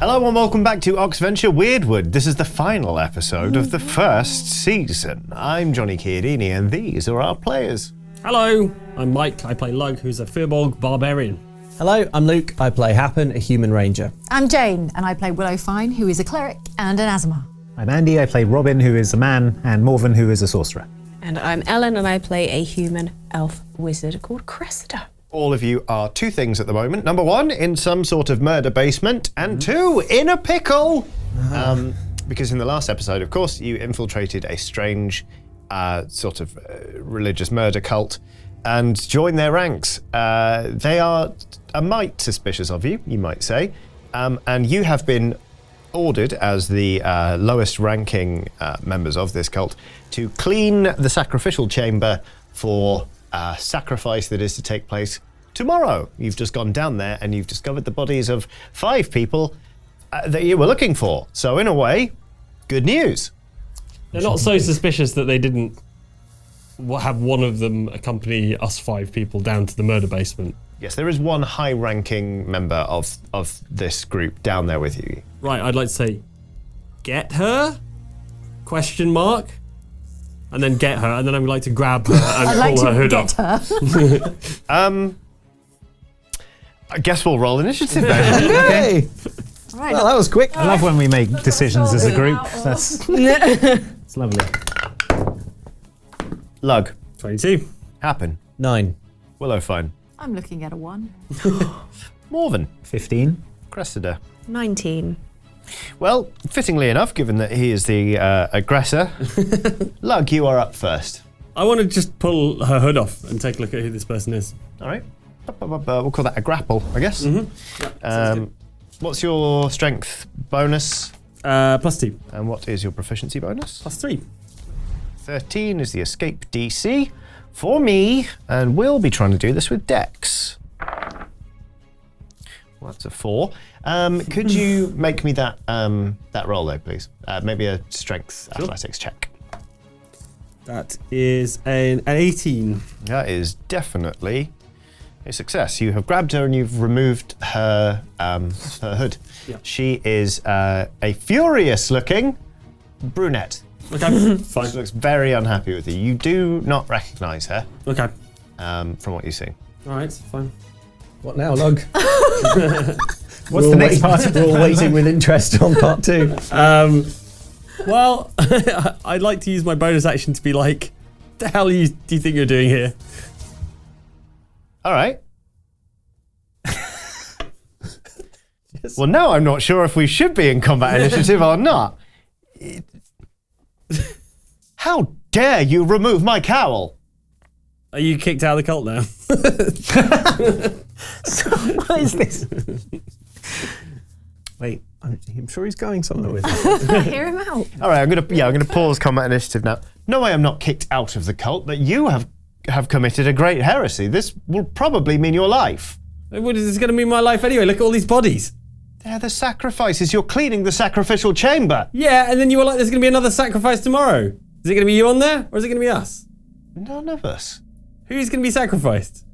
Hello and welcome back to Oxventure Wyrdwood. This is the final episode of the first season. I'm Johnny Chiodini and these are our players. Hello, I'm Mike. I play Lug, who's a Firbolg barbarian. Hello, I'm Luke. I play Happen, a human ranger. I'm Jane, and I play Willow Fine, who is a cleric and an Azamar. I'm Andy. I play Robin, who is a man, and Morven, who is a sorcerer. And I'm Ellen, and I play a human elf wizard called Cressida. All of you are two things at the moment. Number one, in some sort of murder basement, and two, in a pickle. Because in the last episode, of course, you infiltrated a strange sort of religious murder cult and joined their ranks. They are a mite suspicious of you, you might say, and you have been ordered as the lowest ranking members of this cult to clean the sacrificial chamber for sacrifice that is to take place tomorrow. You've just gone down there and you've discovered the bodies of 5 people that you were looking for. So in a way, good news. They're not so suspicious that they didn't have one of them accompany us 5 people down to the murder basement. Yes, there is one high-ranking member of this group down there with you. Right, I'd like to say, get her? Question mark. And then get her, and then I would like to grab her and pull her hood off. I guess we'll roll initiative then. Hey! Right. Well, that was quick. I love when we make decisions as a group. That's it's lovely. Lug. 22. Happen. 9. Willow Fine. I'm looking at a 1. Morven. 15. Cressida. 19. Well, fittingly enough, given that he is the aggressor, Lug, you are up first. I want to just pull her hood off and take a look at who this person is. All right. We'll call that a grapple, I guess. Yeah, what's your strength bonus? +2. And what is your proficiency bonus? +3. 13 is the escape DC for me, and we'll be trying to do this with Dex. Well, that's a 4. Could you make me that roll though, please? Maybe a strength athletics check. That is an 18. That is definitely a success. You have grabbed her and you've removed her hood. Yeah. She is a furious-looking brunette. Okay, fine. She looks very unhappy with you. You do not recognise her. Okay. From what you see. All right, fine. What now, Lug? What's the next part of We're all waiting with interest on part 2. Well, I'd like to use my bonus action to be like, the hell do you think you're doing here? All right. Well, now I'm not sure if we should be in combat initiative or not. How dare you remove my cowl? Are you kicked out of the cult now? What is this? Wait, I'm sure he's going somewhere with it. Hear him out. All right, I'm gonna pause combat initiative now. No, I am not kicked out of the cult, but you have committed a great heresy. This will probably mean your life. What is this going to mean my life anyway? Look at all these bodies. They're the sacrifices. You're cleaning the sacrificial chamber. Yeah, and then you were like, there's going to be another sacrifice tomorrow. Is it going to be you on there, or is it going to be us? None of us. Who's going to be sacrificed?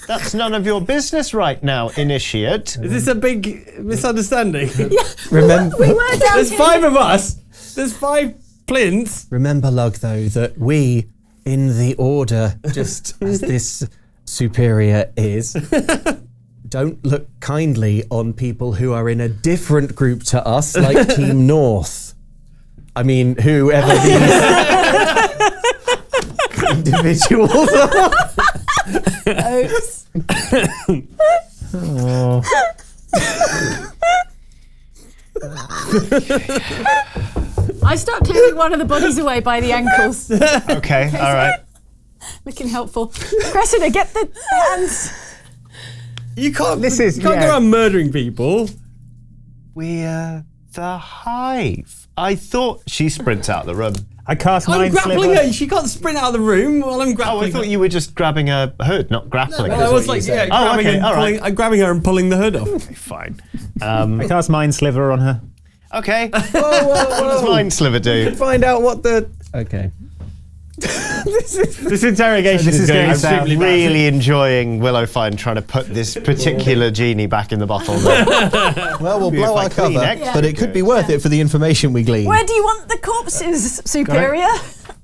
That's none of your business right now, initiate. Is this a big misunderstanding? Remember, We were down There's here. 5 of us. There's 5 plinths. remember, Lug, though, that we, in the order, just as this superior is, don't look kindly on people who are in a different group to us, like Team North. I mean, whoever these individuals are. Oops. I start clearing one of the bodies away by the ankles. Okay, all right. Looking helpful. Cressida, get the hands. You can't, This is- you can't go yeah. around murdering people. We're the Hive. I thought she sprints out of the room. I cast I'm Mind grappling Sliver. her. She can't sprint out of the room while I'm Oh, grappling I thought her. you were just grabbing her hood, not grappling. No, is I what was you like, said. yeah, Oh, grabbing, okay, and all pulling, right. grabbing her and pulling the hood off. Fine. I cast Mind Sliver on her. Okay. What does Mind Sliver do? Find out what the... Okay. This interrogation is going extremely I'm really enjoying Willowfine trying to put this particular genie back in the bottle. Well, we'll blow our cover, Kleenex. but it could be worth it for the information we glean. Where do you want the corpses, Superior?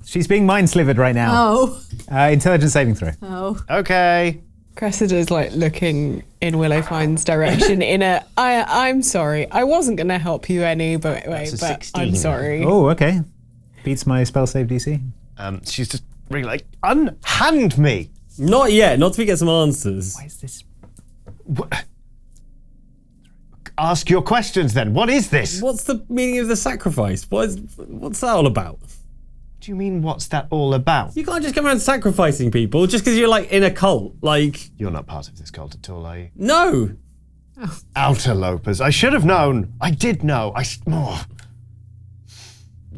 She's being mind-slivered right now. Oh. Intelligence saving throw. Oh. Okay. Cressida's like looking in Willowfine's direction in a, I'm sorry, I wasn't going to help you any, but wait, That's a but 16. I'm sorry. Oh, okay. Beats my spell save DC. She's just really like, unhand me. Not yet, not till we get some answers. Why is this? Ask your questions then. What is this? What's the meaning of the sacrifice? What's that all about? What do you mean, what's that all about? You can't just come around sacrificing people just because you're like in a cult. Like, You're not part of this cult at all, are you? no. Outerlopers. I should have known. I did know.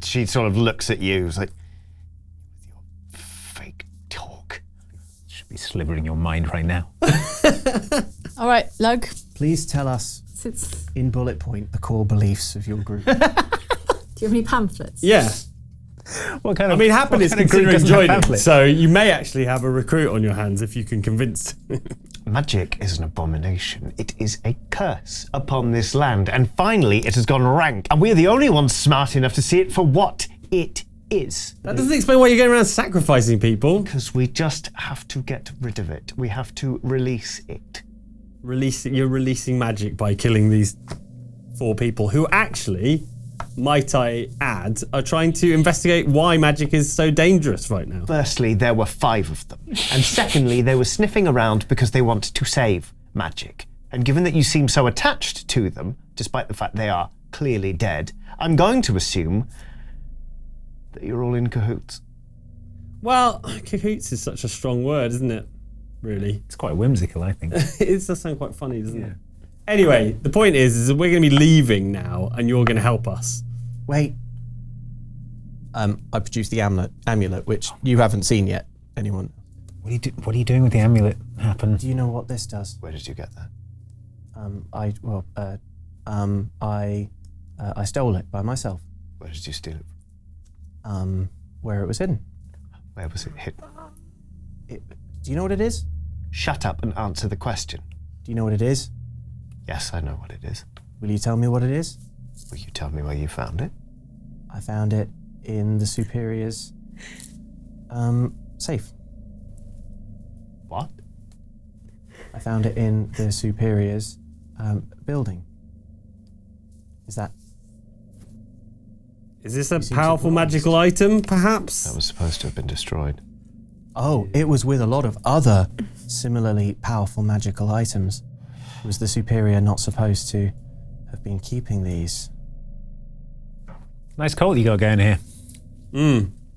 She sort of looks at you. It's like, with your fake talk. Should be slivering your mind right now. All right, Lug. Please tell us, Since, in bullet point, the core beliefs of your group. do you have any pamphlets? Yeah. What kind I of? mean, Happen what is kind of group considering doesn't have joining, pamphlets? so you may actually have a recruit on your hands if you can convince. Magic is an abomination. It is a curse upon this land. And finally, it has gone rank. And we're the only ones smart enough to see it for what it is. That doesn't explain why you're going around sacrificing people. Because we just have to get rid of it. We have to release it. You're releasing magic by killing these 4 people who actually, might I add, are trying to investigate why magic is so dangerous right now. Firstly, there were 5 of them. And secondly, they were sniffing around because they want to save magic. And given that you seem so attached to them, despite the fact they are clearly dead, I'm going to assume that you're all in cahoots. Well, cahoots is such a strong word, isn't it? Really. It's quite whimsical, I think. It does sound quite funny, doesn't it? Anyway, the point is that we're going to be leaving now and you're going to help us. Wait. I produced the amulet, which you haven't seen yet. Anyone? What are you doing with the amulet? Happen. Do you know what this does? Where did you get that? I stole it by myself. Where did you steal it? Where it was hidden. Where was it hidden? Do you know what it is? Shut up and answer the question. Do you know what it is? Yes, I know what it is. Will you tell me what it is? Will you tell me where you found it? I found it in the Superior's safe. What? I found it in the Superior's building. Is this a powerful magical item, perhaps? That was supposed to have been destroyed. Oh, it was with a lot of other similarly powerful magical items. Was the Superior not supposed to have been keeping these? Nice cult you got going here.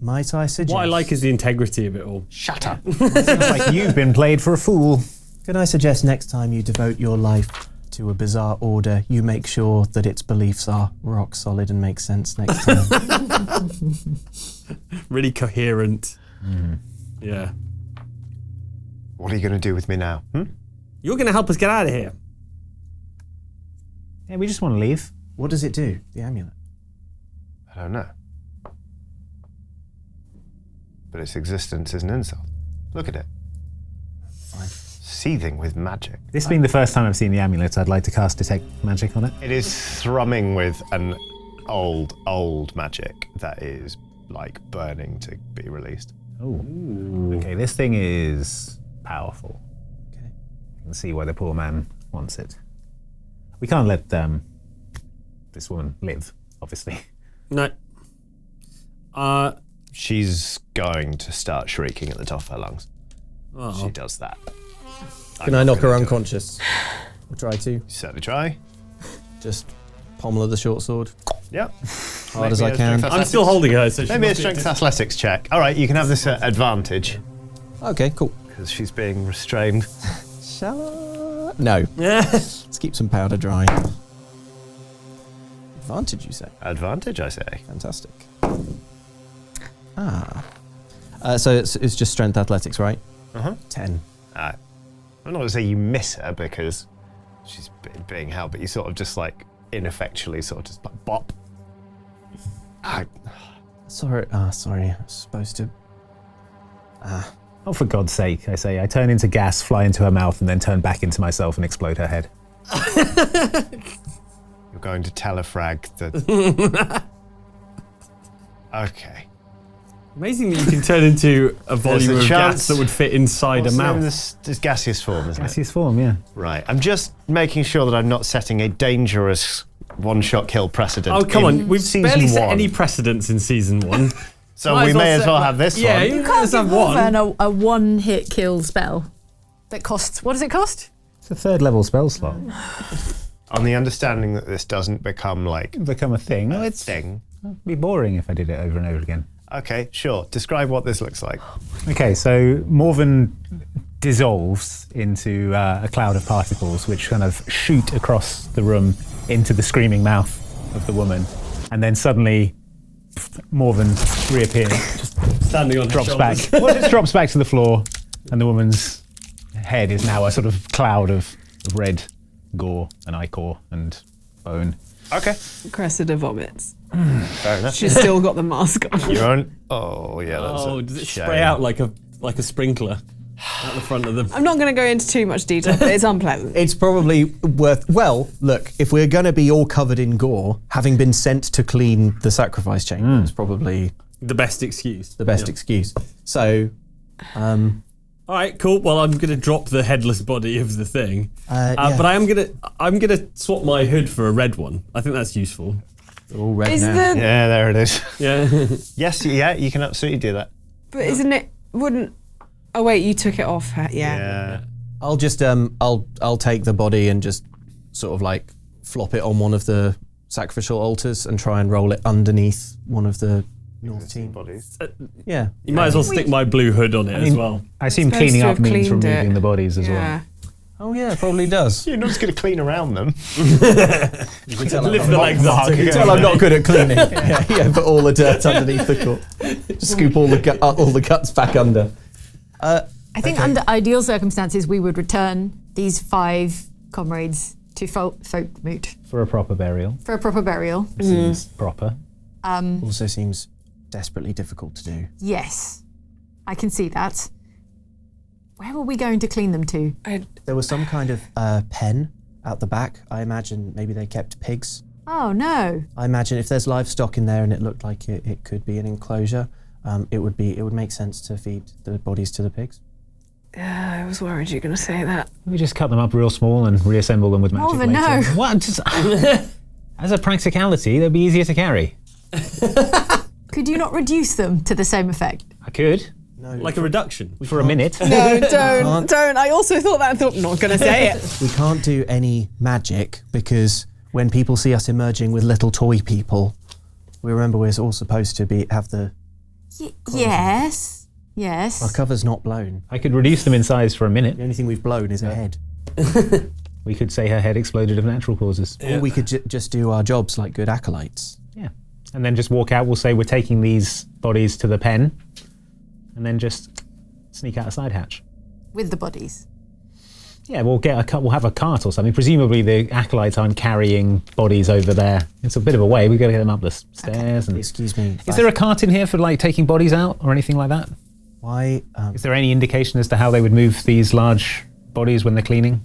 Might I suggest? What I like is the integrity of it all. Shut up. Sounds like you've been played for a fool. Can I suggest next time you devote your life to a bizarre order, you make sure that its beliefs are rock solid and make sense next time? Really coherent. Yeah. What are you going to do with me now? You're going to help us get out of here. Yeah, we just want to leave. What does it do, the amulet? I don't know. But its existence is an insult. Look at it. Fine. Seething with magic. This being the first time I've seen the amulet, I'd like to cast Detect Magic on it. It is thrumming with an old magic that is like burning to be released. Oh. Okay, this thing is powerful. Okay. You can see why the poor man wants it. We can't let this woman live, obviously. No. She's going to start shrieking at the top of her lungs. She does that. Can I knock her unconscious? I'll try to. Certainly try. Just pommel her the short sword. Yep. Hard as I can. I'm still holding her, so she Maybe a must be strength athletics check. All right, you can have this advantage Okay, cool. because she's being restrained. Shall I? No. Yeah. Let's keep some powder dry. Advantage, you say? Advantage, I say. Fantastic. So it's just strength athletics, right? 10. I'm not going to say you miss her because she's being held, but you sort of just like ineffectually sort of just like bop. Sorry. Sorry. I was supposed to Oh, for God's sake, I say. I turn into gas, fly into her mouth, and then turn back into myself and explode her head. You're going to telefrag the... Okay. Amazing that you can turn into a volume of gas that would fit inside a mouth. This gaseous form, isn't Gaseous form, yeah. Right. I'm just making sure that I'm not setting a dangerous one-shot kill precedent. Oh, come on. We've season barely set 1. any precedents in season 1. So we may as well have this yeah, one. you You can't have give one. Wolven a one-hit kill spell that costs... What does it cost? It's a 3rd level spell slot. On the understanding that this doesn't become like Become a thing. a thing. It'd be boring if I did it over and over again. Okay, sure. Describe what this looks like. Okay, so Morven dissolves into a cloud of particles which kind of shoot across the room into the screaming mouth of the woman. And then suddenly Morven reappears, just Standing on drops back. Well, just drops back to the floor, and the woman's head is now a sort of cloud of red gore and ichor and bone. Okay. Cressida vomits. Fair enough. She's still got the mask on. Your own... Oh, yeah, that's Oh, a does it shame. spray out like a sprinkler at the front of the... I'm not going to go into too much detail, but it's unpleasant. It's probably worth... Well, look, if we're going to be all covered in gore, having been sent to clean the sacrifice chamber is probably The best excuse. the best excuse. So, All right, cool. Well, I'm gonna drop the headless body of the thing, yeah. but I'm gonna swap my hood for a red one. I think that's useful. they're all red Is now. the Yeah, there it is. Yeah. Yes, yeah, you can absolutely do that. but isn't it wouldn't? Oh wait, you took it off. Yeah. I'll just I'll take the body and just sort of like flop it on one of the sacrificial altars and try and roll it underneath one of the North team bodies. Yeah. You might as well stick my blue hood on it as well. I assume Supposed cleaning to up have means cleaned removing it. the bodies as Yeah. Oh yeah, it probably does. You're not just going to clean around them. You can tell Lift the legs up. You can tell I'm not good at cleaning. yeah, put all the dirt underneath the cut. Scoop all the cuts back under. I think under ideal circumstances, we would return these 5 comrades to Folkmoot For a proper burial. for a proper burial. Seems proper. Also seems desperately difficult to do. Yes, I can see that. Where were we going to clean them to? There was some kind of pen out the back. I imagine maybe they kept pigs. Oh no. I imagine if there's livestock in there and it looked like it could be an enclosure, it would make sense to feed the bodies to the pigs. Yeah, I was worried you were going to say that. We just cut them up real small and reassemble them with magic Morven, later. no. What? Just, as a practicality, they'd be easier to carry. Could you not reduce them to the same effect? I could, Like a reduction. for a minute. No, don't. I also thought that. I thought, not going to say it. We can't do any magic because when people see us emerging with little toy people, we remember we're all supposed to have the... Yes. Our Yes. cover's not blown. I could reduce them in size for a minute. The only thing we've blown is her head. We could say her head exploded of natural causes. Or we could just do our jobs like good acolytes. Yeah. And then just walk out. We'll say we're taking these bodies to the pen, and then just sneak out a side hatch. With the bodies. Yeah, we'll have a cart or something. Presumably the acolytes aren't carrying bodies over there. It's a bit of a way. We've got to get them up the stairs. And Excuse me. is there a cart in here for like taking bodies out or anything like that? Why? Is there any indication as to how they would move these large bodies when they're cleaning?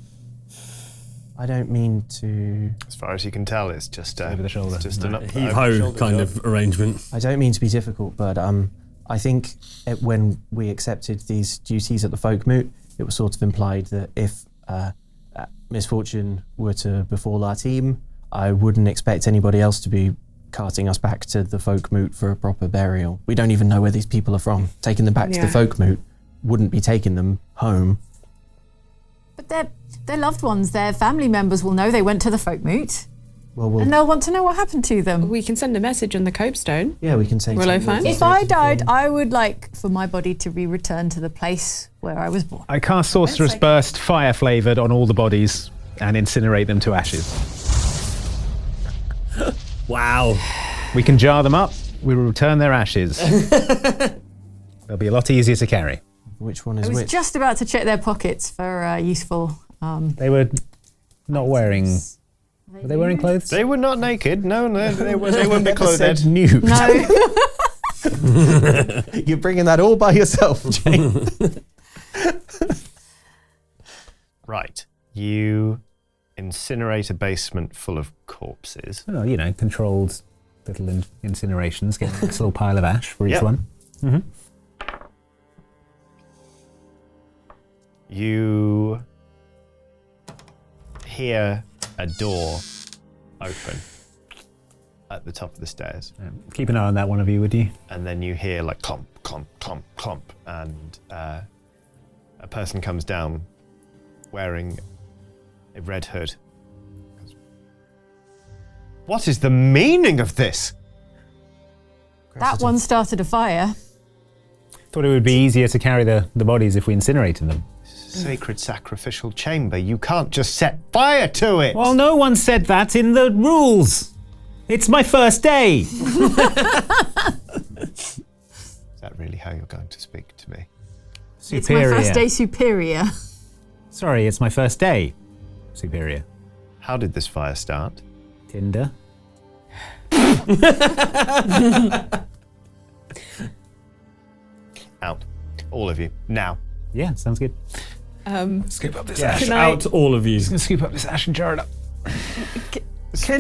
I don't mean to... As far as you can tell, it's just Over the shoulder. It's just an up, Heave-ho kind of arrangement. I don't mean to be difficult, but I think when we accepted these duties at the Folkmoot, it was sort of implied that if misfortune were to befall our team, I wouldn't expect anybody else to be carting us back to the Folkmoot for a proper burial. We don't even know where these people are from. Taking them back to the Folkmoot wouldn't be taking them home. But they're loved ones, their family members will know they went to the Folkmoot. Well, And they'll want to know what happened to them. We can send a message on the copestone. yeah, we can say... Will I something find? like If I died, I would like for my body to be returned to the place where I was born. I cast Sorcerer's Burst, fire flavoured, on all the bodies and incinerate them to ashes. Wow. We can jar them up. We will return their ashes. They'll be a lot easier to carry. Which one I is was which? just about to check their pockets for useful... They were not wearing... Were they wearing clothes? They were not naked. No, they wouldn't be clothed. nude. No. You're bringing that all by yourself, Jane. Right. You incinerate a basement full of corpses. Well, controlled little incinerations. Get a nice little pile of ash for each Yep. one. Mm-hmm. You hear a door open at the top of the stairs. Keep an eye on that, one of you, would you? And then you hear like clomp, clomp, clomp, clomp, and a person comes down wearing a red hood. What is the meaning of this? That one started a fire. Thought it would be easier to carry the bodies if we incinerated them. Sacred sacrificial chamber. You can't just set fire to it. Well, no one said that in the rules. It's my first day. Is that really how you're going to speak to me? It's my first day, Superior. Sorry, it's my first day, Superior. How did this fire start? Tinder. Out. All of you. Now. Yeah, sounds good. Scoop up this ash. Can I- Out all of you. Just gonna scoop up this ash and jar it up.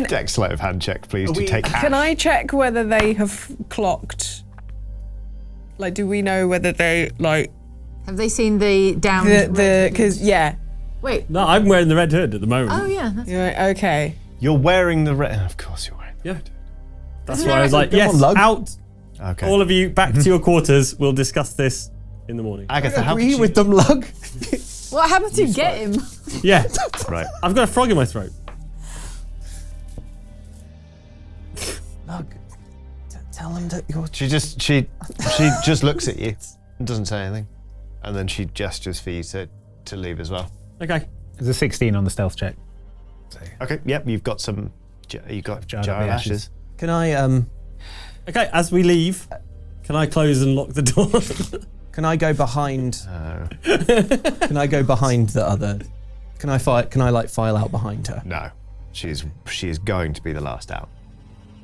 Dex sleight of hand check, please, to take ash. Can I check whether they have clocked? Like, do we know whether they Have they seen the down? because Wait. No, I'm wearing the red hood at the moment. Oh yeah. That's okay. You're wearing the red... Of course you're wearing the Yeah. red hood. That's why I was like, yes, on, Lug. out. Okay. All of you, back to your quarters. We'll discuss this in the morning. Agatha, how Agree could with them, Lug. what happened to get him? Yeah, Right. I've got a frog in my throat. Lug, tell them that you're... She just looks at you and doesn't say anything. And then she gestures for you to leave as well. Okay. There's a 16 on the stealth check. Okay, yep, you've got some... You've got Jarred jar up of the ashes. ashes. Can I, Okay, as we leave, can I close and lock the door? can I go behind... Can I go behind the other... Can I file out behind her? No. She is going to be the last out.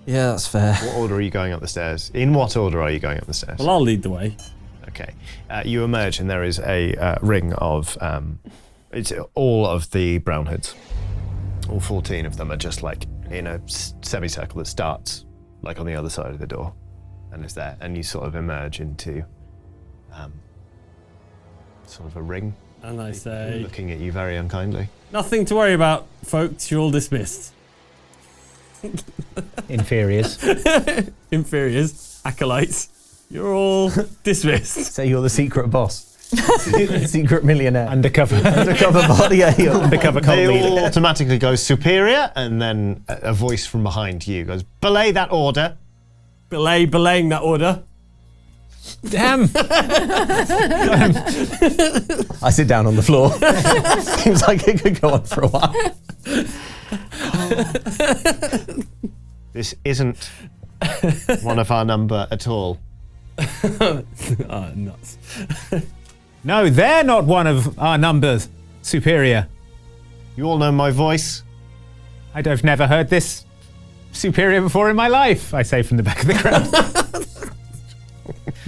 Yeah, that's fair. What order are you going up the stairs? In what order are you going up the stairs? Well, I'll lead the way. Okay. You emerge and there is a ring of... it's all of the brown hoods. All 14 of them are just like in a semicircle that starts like on the other side of the door and is there. And you sort of emerge into sort of a ring. And I say, Looking at you very unkindly. nothing to worry about, folks. You're all dismissed. Inferiors. Inferiors, acolytes, you're all dismissed. Say you're the secret boss. Secret millionaire. Undercover. Undercover body. Undercover cult They all leader. automatically go superior and then a voice from behind you goes, belay that order. Belaying that order. Damn. I sit down on the floor. Seems like it could go on for a while. This isn't one of our number at all. Nuts. No, they're not one of our numbers, Superior. You all know my voice. I've never heard this Superior before in my life, I say from the back of the crowd.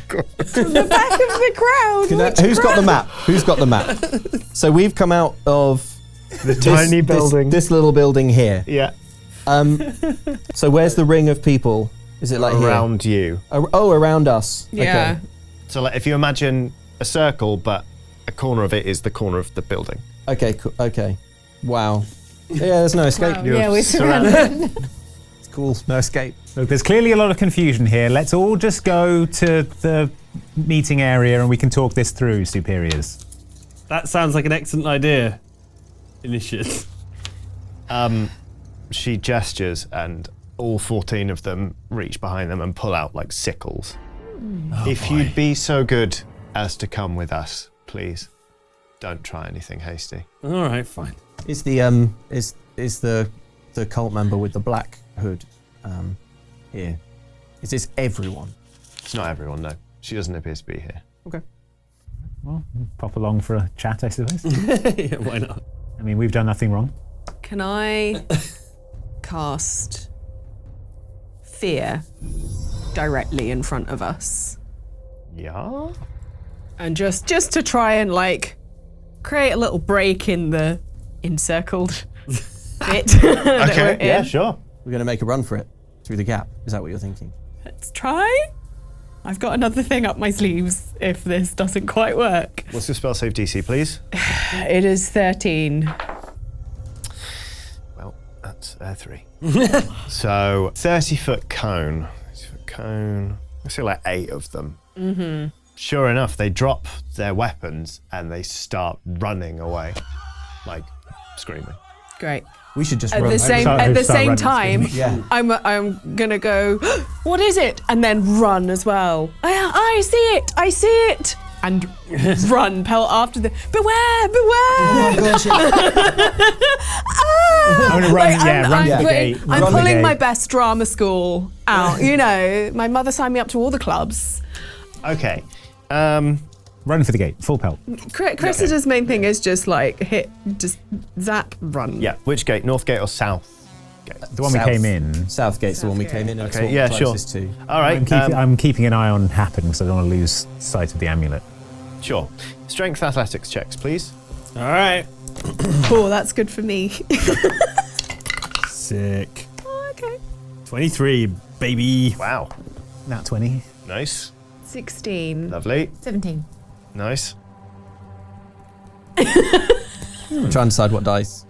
Back of the crowd. Who's got the map? Who's got the map? So we've come out of The tiny building. This little building here. Yeah. So where's the ring of people? Is it like Around you. here? Around us. Yeah. So like, if you imagine a circle, but a corner of it is the corner of the building. Okay. Okay. Wow. Yeah, there's no escape. Wow. You're Yeah, we're surrounded. It's cool. No escape. Look, there's clearly a lot of confusion here. Let's all just go to the meeting area and we can talk this through, Superiors. That sounds like an excellent idea. Initiate. She gestures and all 14 of them reach behind them and pull out like sickles. If you'd be so good as to come with us, please. Don't try anything hasty. All right, fine. Is the is the cult member with the black hood here? Is this everyone? It's not everyone, no. She doesn't appear to be here. Okay. Well, pop along for a chat, I suppose. Yeah, why not? I mean, we've done nothing wrong. Can I cast fear directly in front of us. Yeah. And just to try and like create a little break in the encircled bit. that Okay. we're Yeah, in. sure. We're going to make a run for it through the gap. Is that what you're thinking? Let's try. I've got another thing up my sleeves if this doesn't quite work. What's your spell save DC, please? It is 13. Well, that's 3. So 30-foot cone. 30-foot cone. I see like 8 of them. Mm-hmm. Sure enough, they drop their weapons and they start running away, like screaming. Great. We should just At run the same over. at the start same running, time, Yeah. I'm gonna go. What is it? And then run as well. I see it. I see it. And run, pelt after the. Beware! I'm gonna run. Run for the gate. I'm Run the pulling gate. my best drama school out. You know, my mother signed me up to all the clubs. Okay. Run for the gate. Full pelt. Cressida's main thing is just like just zap, run. Yeah. Which gate? North gate or south gate? The one South. we came in. Southgate's the one we came in. And it's Okay, what yeah, we're sure. closest to. All right. I'm keeping an eye on Happen because I don't want to lose sight of the amulet. Sure. Strength athletics checks, please. All right. Oh, that's good for me. Sick. Okay. 23, baby. Wow. Nat 20. Nice. 16. Lovely. 17. Nice. I'm trying to decide what dice.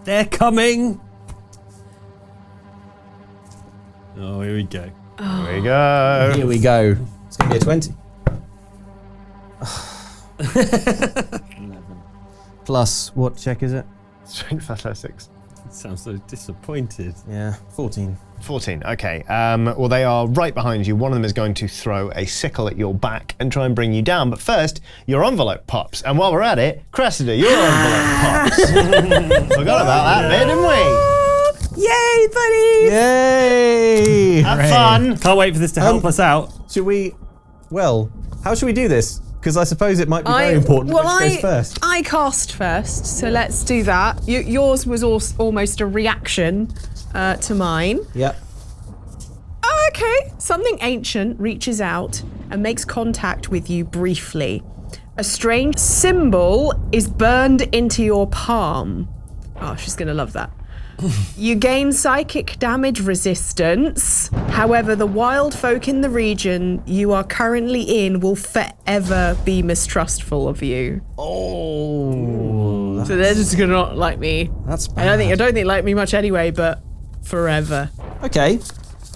They're coming. Oh, here we go. There we go. Here we go. It's going to be a 20. 11. Plus, what check is it? Strength athletics. Sounds so disappointed. Yeah, 14. 14. Okay. Well, they are right behind you. One of them is going to throw a sickle at your back and try and bring you down. But first, your envelope pops. And while we're at it, Cressida, your envelope pops. Forgot about that bit, didn't we? Yay, buddy! Yay! Have fun. Can't wait for this to help us out. Should we... Well, how should we do this? Because I suppose it might be very important which goes first. I cast first, so let's do that. Yours was almost a reaction to mine. Yep. Oh, okay. Something ancient reaches out and makes contact with you briefly. A strange symbol is burned into your palm. Oh, she's going to love that. You gain psychic damage resistance. However, the wild folk in the region you are currently in will forever be mistrustful of you. Oh. So they're just gonna not like me. That's I don't think they like me much anyway, but forever. Okay.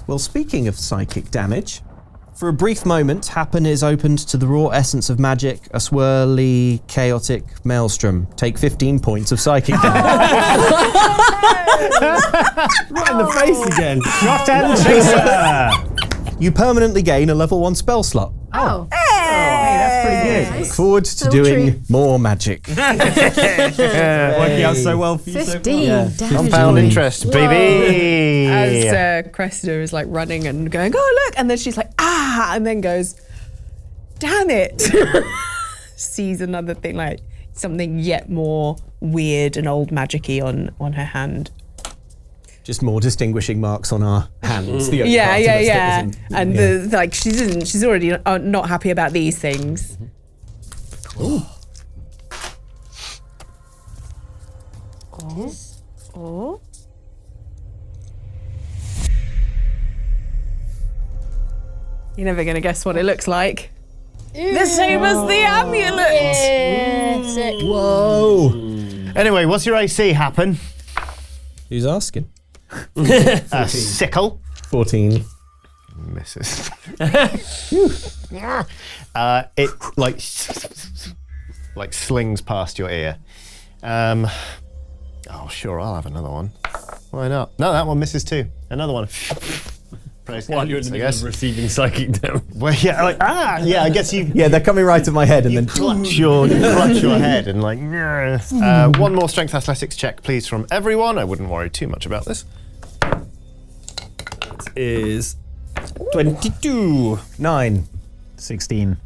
Well, speaking of psychic damage, for a brief moment, Happen is opened to the raw essence of magic, a swirly, chaotic maelstrom. Take 15 points of psychic damage. Right in the face again. Shot and chaser! You permanently gain a level 1 spell slot. Oh. That's pretty good. Look forward to Little doing treat. more magic. Working out so well for you so 15 far. damage. Compound interest, baby. As Cressida is like running and going, oh look, and then she's like, ah, and then goes, damn it. Sees another thing, like something yet more weird and old magic-y on her hand. Just more distinguishing marks on our hands. The only Yeah, part of yeah, us that yeah. isn't- And yeah. she's already not happy about these things. Oh. You're never gonna guess what it looks like. The same as the amulet. Whoa! Anyway, what's your AC, Happen? Who's asking? A sickle. 14. Misses. It like slings past your ear. Oh, sure, I'll have another one. Why not? No, that one misses too. Another one. Praise While God, you're in the I middle guess. of receiving psychic damage. Well, yeah, like yeah. I guess you Yeah, they're coming right at my head and then... clutch your head and like. One more strength athletics check, please, from everyone. I wouldn't worry too much about this. Is 22. 9. 16.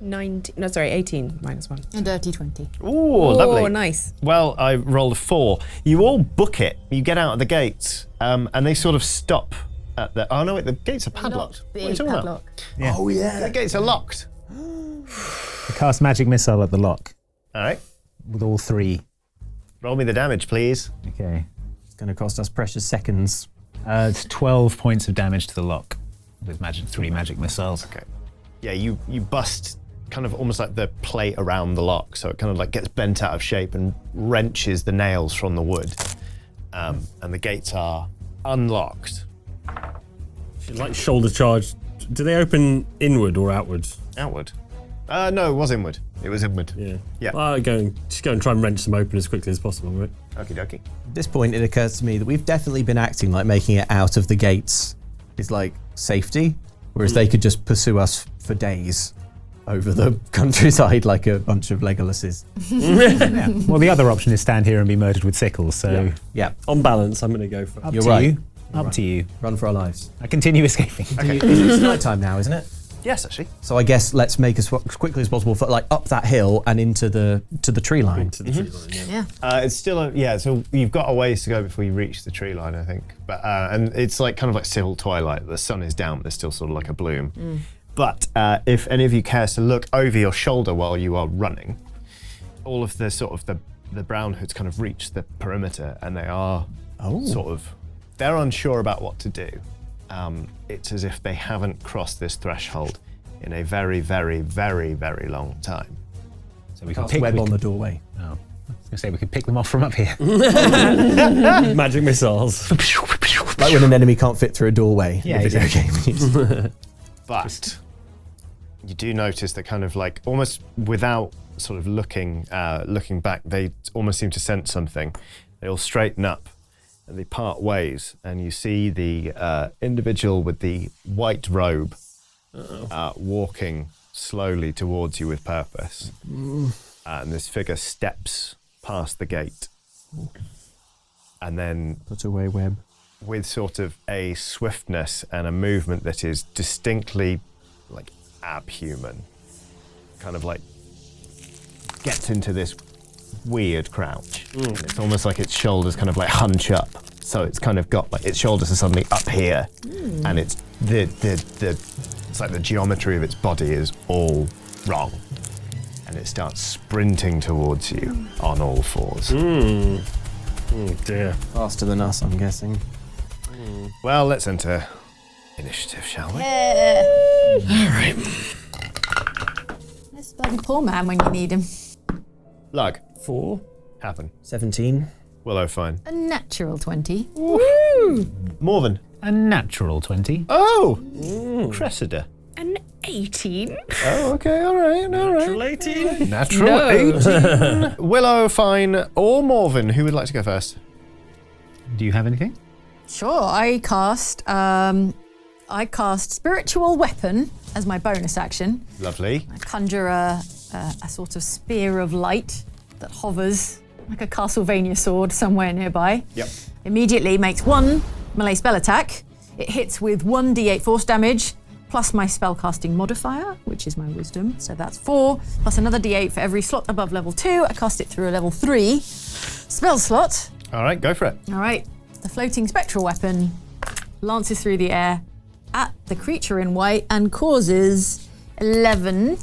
18 minus 1. A dirty 20. Ooh, lovely. Oh, nice. Well, I rolled a 4. You all book it. You get out of the gates, and they sort of stop at the... Oh, no, wait, the gates are padlocked. What are you talking about? Yeah. Oh, yeah. The gates are locked. I cast magic missile at the lock All right. with all 3. Roll me the damage, please. Okay. It's going to cost us precious seconds. It's 12 points of damage to the lock with 3 magic missiles. Okay. Yeah, you bust kind of almost like the plate around the lock, so it kind of like gets bent out of shape and wrenches the nails from the wood. And the gates are unlocked. Like shoulder charge. Do they open inward or outward? Outward. No, it was inward. It was inward. Yeah. Yeah. Well, just go and try and wrench them open as quickly as possible, right? Okie dokie. At this point, it occurs to me that we've definitely been acting like making it out of the gates is like safety, whereas they could just pursue us for days over the countryside like a bunch of Legolases. Yeah. Well, the other option is stand here and be murdered with sickles, so Yeah, On balance, I'm going to go for it. up You're to right. you. Up to you. run for our lives. I continue escaping. It's night time now, isn't it? Yes, actually. So I guess let's make as quickly as possible for like up that hill and into the tree line. Into the tree line, yeah. Yeah. It's still so you've got a ways to go before you reach the tree line, I think. But and it's like kind of like still twilight. The sun is down, but there's still sort of like a bloom. But if any of you cares to look over your shoulder while you are running, all of the sort of the brown hoods kind of reach the perimeter, and they are they're unsure about what to do. It's as if they haven't crossed this threshold in a very, very, very, very long time. So we can Cast pick web we on can- the doorway. Oh, I was going to say we could pick them off from up here. Magic missiles. Like when an enemy can't fit through a doorway Yeah, in a video game. But you do notice that kind of like almost without sort of looking back, they almost seem to sense something. They all straighten up and they part ways, and you see the individual with the white robe walking slowly towards you with purpose. And this figure steps past the gate and then Put away web. with sort of a swiftness and a movement that is distinctly like abhuman, kind of like gets into this weird crouch. It's almost like its shoulders kind of like hunch up, so it's kind of got like its shoulders are suddenly up here, and it's it's like the geometry of its body is all wrong, and it starts sprinting towards you on all fours. Oh dear. Faster than us, I'm guessing. Well, let's enter initiative, shall we? This bloody poor man when you need him. Lug, 4. happen. 17. Willow, fine. A natural 20. Morven. A natural 20. Oh! Cressida. An 18. Oh, okay, all right. Natural 18. Natural 18. Willow, fine, or Morven. Who would like to go first? Do you have anything? Sure, I cast Spiritual Weapon as my bonus action. Lovely. I conjure a sort of spear of light that hovers like a Castlevania sword somewhere nearby. Yep. Immediately makes 1 melee spell attack. It hits with 1d8 force damage, plus my spellcasting modifier, which is my wisdom. So that's 4, plus another d8 for every slot above level 2. I cast it through a level 3 spell slot. All right, go for it. All right, the floating spectral weapon lances through the air at the creature in white and causes 11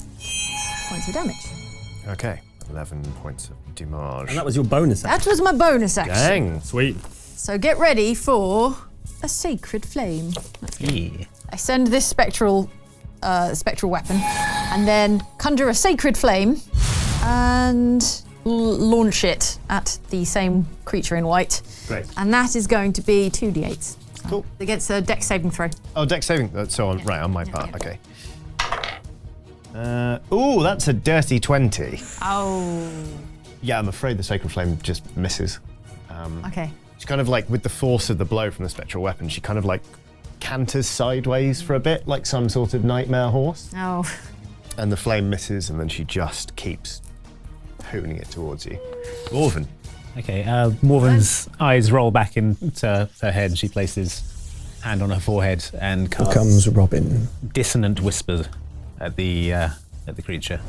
points of damage. Okay, 11 points of damage. And that was your bonus action. That was my bonus action. Dang. Sweet. So get ready for a sacred flame. Yeah. I send this spectral weapon and then conjure a sacred flame and launch it at the same creature in white. Great. And that is going to be 2d8s. Cool. Against a dex saving throw. Oh, dex saving. So on, right on my part. Okay. Ooh, that's a dirty 20. Oh. Yeah, I'm afraid the sacred flame just misses. Okay. She kind of like, with the force of the blow from the spectral weapon, she kind of like canters sideways for a bit, like some sort of nightmare horse. Oh. And the flame misses, and then she just keeps hooning it towards you. Morven. Okay, Morven's eyes roll back into her head. She places hand on her forehead and casts Comes Robin. dissonant whisper at the creature.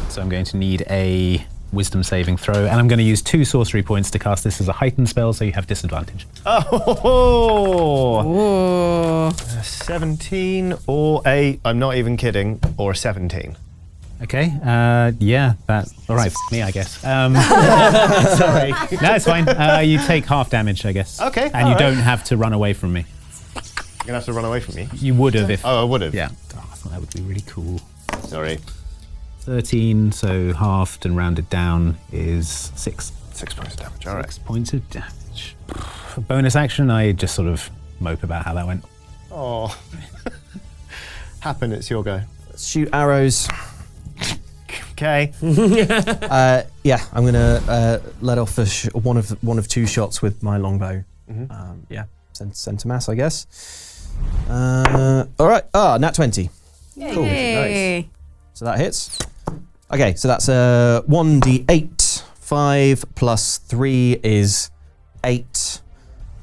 So I'm going to need a wisdom saving throw, and I'm going to use 2 sorcery points to cast this as a heightened spell, so you have disadvantage. Oh, 17 or I'm not even kidding, or a 17. Okay, yeah, that's all right. Me, I guess. Sorry, no, it's fine. You take half damage, I guess. Okay, and you don't have to run away from me. You're gonna have to run away from me. You would have if. Oh, I would have. Yeah. Oh, I thought that would be really cool. Sorry. 13, so halved and rounded down is 6. 6 points of damage. All right. 6 points of damage. For bonus action, I just sort of mope about how that went. Oh. Happen. It's your go. Shoot arrows. Okay. Yeah, I'm gonna let off one of 2 shots with my longbow. Yeah, send to mass, I guess. All right. Nat 20. Cool. Yay. Nice. So that hits. Okay, so that's 1d8. 5 plus 3 is 8,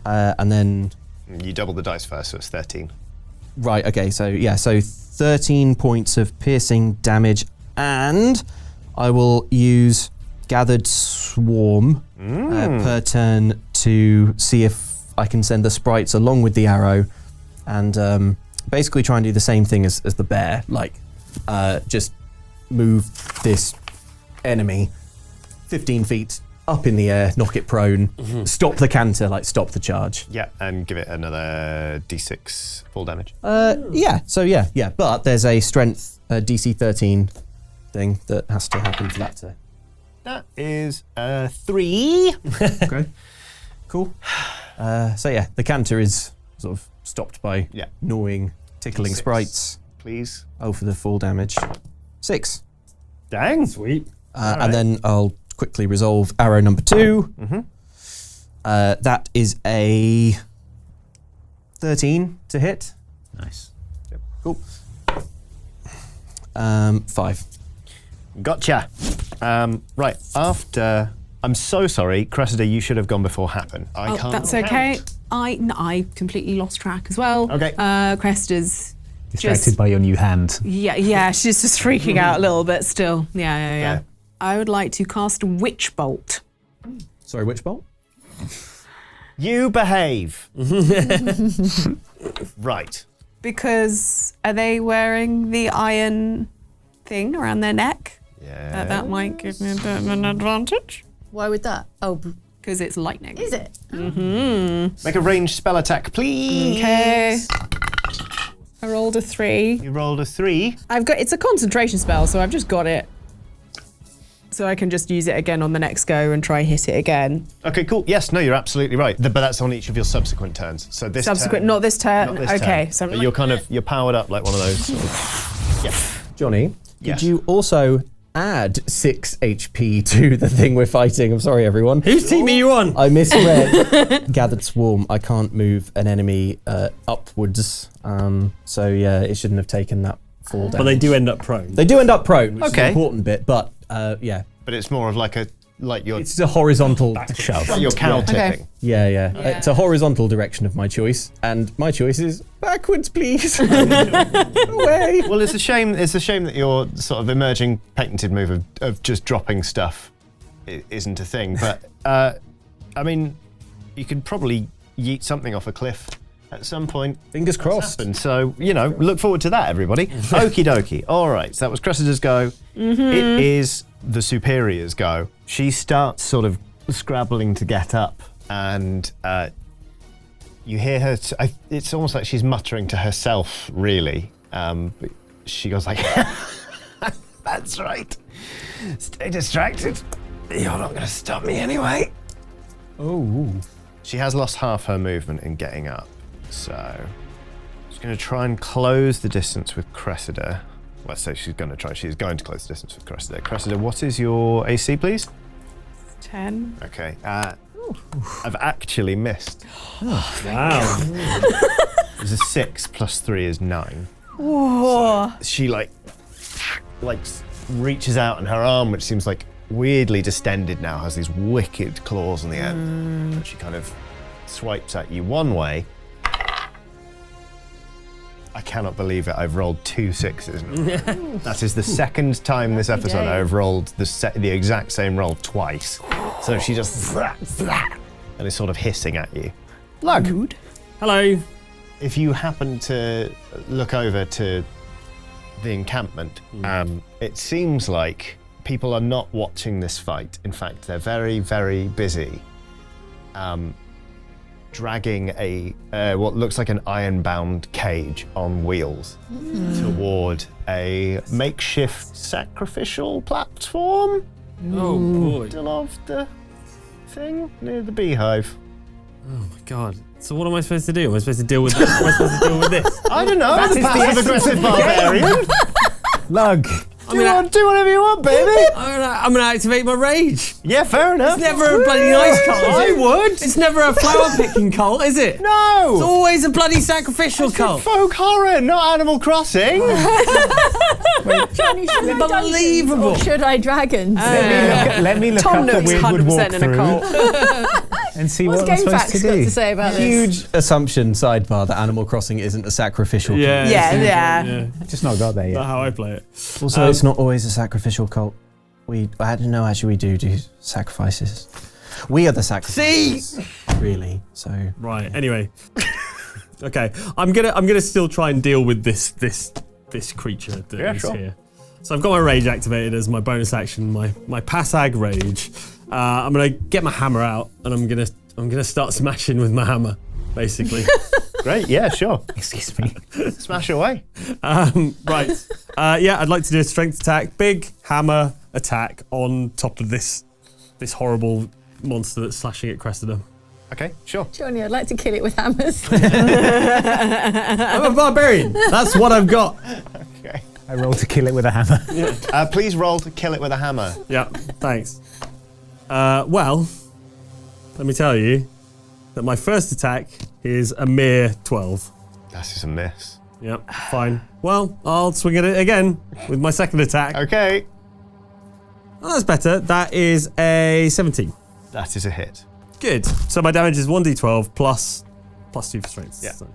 and then You double the dice first, so it's 13. right. Okay, so yeah, so 13 points of piercing damage, and I will use Gathered Swarm per turn to see if I can send the sprites along with the arrow, and basically try and do the same thing as the bear, like just move this enemy 15 feet up in the air, knock it prone, stop the canter, like stop the charge. Yeah, and give it another d6 full damage. Yeah, but there's a strength DC 13 thing that has to happen for that to... That is 3. Okay, cool. So yeah, the canter is sort of stopped by gnawing, tickling D6. Sprites. Please. Oh, for the full damage. 6. Dang. Sweet. And then I'll quickly resolve arrow number 2. That is a 13 to hit. Nice. Cool. 5. Gotcha. Right, after... I'm so sorry, Cressida, you should have gone before Happen. I can't That's count. okay. I completely lost track as well. Okay. Cressida's Distracted by your new hand. Yeah, she's just freaking out a little bit still. Yeah. Yeah. I would like to cast Witch Bolt. Sorry, which bolt? You behave. Right. Because are they wearing the iron thing around their neck? Yeah. That might give me a bit of an advantage. Why would that? Oh, Because it's lightning. is it? Make a ranged spell attack, please. Okay. I rolled a 3. You rolled a 3. It's a concentration spell, so I've just got it. So I can just use it again on the next go and try hit it again. Okay, cool. Yes, no, you're absolutely right. But that's on each of your subsequent turns. So this turn, Not this turn. not this Okay. turn. So But you're powered up like one of those. Sort of, Johnny, Yes. did you also add 6 HP to the thing we're fighting? I'm sorry, everyone. Whose team are you on? I misread. Gathered Swarm. I can't move an enemy upwards. So yeah, it shouldn't have taken that fall down. But they do end up prone. They do end up prone, which is Okay. an important bit, but yeah. but it's more of like you're It's a horizontal shove. you're cow tipping. Okay. Yeah. It's a horizontal direction of my choice, and my choice is backwards, please. Away. Well, it's a shame. It's a shame that your sort of emerging patented move of just dropping stuff isn't a thing. But I mean, you could probably yeet something off a cliff at some point. Fingers crossed. And so, look forward to that, everybody. Okie dokie. All right, so that was Cressida's go. It is the Superior's go. She starts sort of scrabbling to get up, and you hear her. It's almost like she's muttering to herself, really. But she goes like, "That's right. Stay distracted. You're not going to stop me anyway." Oh. She has lost half her movement in getting up, so she's going to try and close the distance with Cressida. Let's say she's going to try. She's going to close the distance with Cressida. Cressida, what is your AC, please? 10. Okay. I've actually missed. Wow. There's a 6 plus 3 is 9. Whoa. She reaches out, and her arm, which seems like weirdly distended now, has these wicked claws on the end. And she kind of swipes at you one way. I cannot believe it. I've rolled 2 6s. That is the second time this episode day. I've rolled the exact same roll twice. So she just and is sort of hissing at you. Lug, Hello. if you happen to look over to the encampment, it seems like people are not watching this fight. In fact, they're very, very busy dragging a what looks like an iron-bound cage on wheels toward a makeshift sacrificial platform. Oh boy. Still of the thing near the beehive. Oh my god. So what am I supposed to do? Am I supposed to deal with this? Am I supposed to deal with this? I don't know. The is the passive-aggressive barbarian. Lug. Do whatever you want, baby. I'm gonna activate my rage. Yeah, fair enough. It's never a bloody nice cult. Is I it? would. It's never a flower picking cult, is it? No. It's always a bloody sacrificial cult. Folk horror, not Animal Crossing. Johnny, should I Unbelievable. Or should I dragons? Let me look Tom up the looks Wyrdwood 100% in a walkthrough cult. and see What's what I'm Game supposed Facts to got do. to say about this? Huge assumption sidebar that Animal Crossing isn't a sacrificial cult. Yeah. Just not got there That's yet. how I play it. Also, it's not always a sacrificial cult. I don't know, actually, we do sacrifices. We are the sacrifices. Really, so. Right. Anyway. Okay. I'm gonna still try and deal with this creature that is here. So I've got my rage activated as my bonus action, my Passag rage. I'm gonna get my hammer out and I'm gonna start smashing with my hammer, basically. Great, yeah, sure. Excuse me. Smash away. Right. Yeah, I'd like to do a strength attack, big hammer attack on top of this horrible monster that's slashing at Cressida. Okay, sure. Johnny, I'd like to kill it with hammers. I'm a barbarian. That's what I've got. Okay. I roll to kill it with a hammer. Please roll to kill it with a hammer. Yeah, thanks. Well, let me tell you that my first attack is a mere 12. That is a miss. Yep, fine. Well, I'll swing at it again with my second attack. Okay. Oh, that's better. That is a 17. That is a hit. Good. So my damage is 1d12 plus 2 for strength. Yeah. So.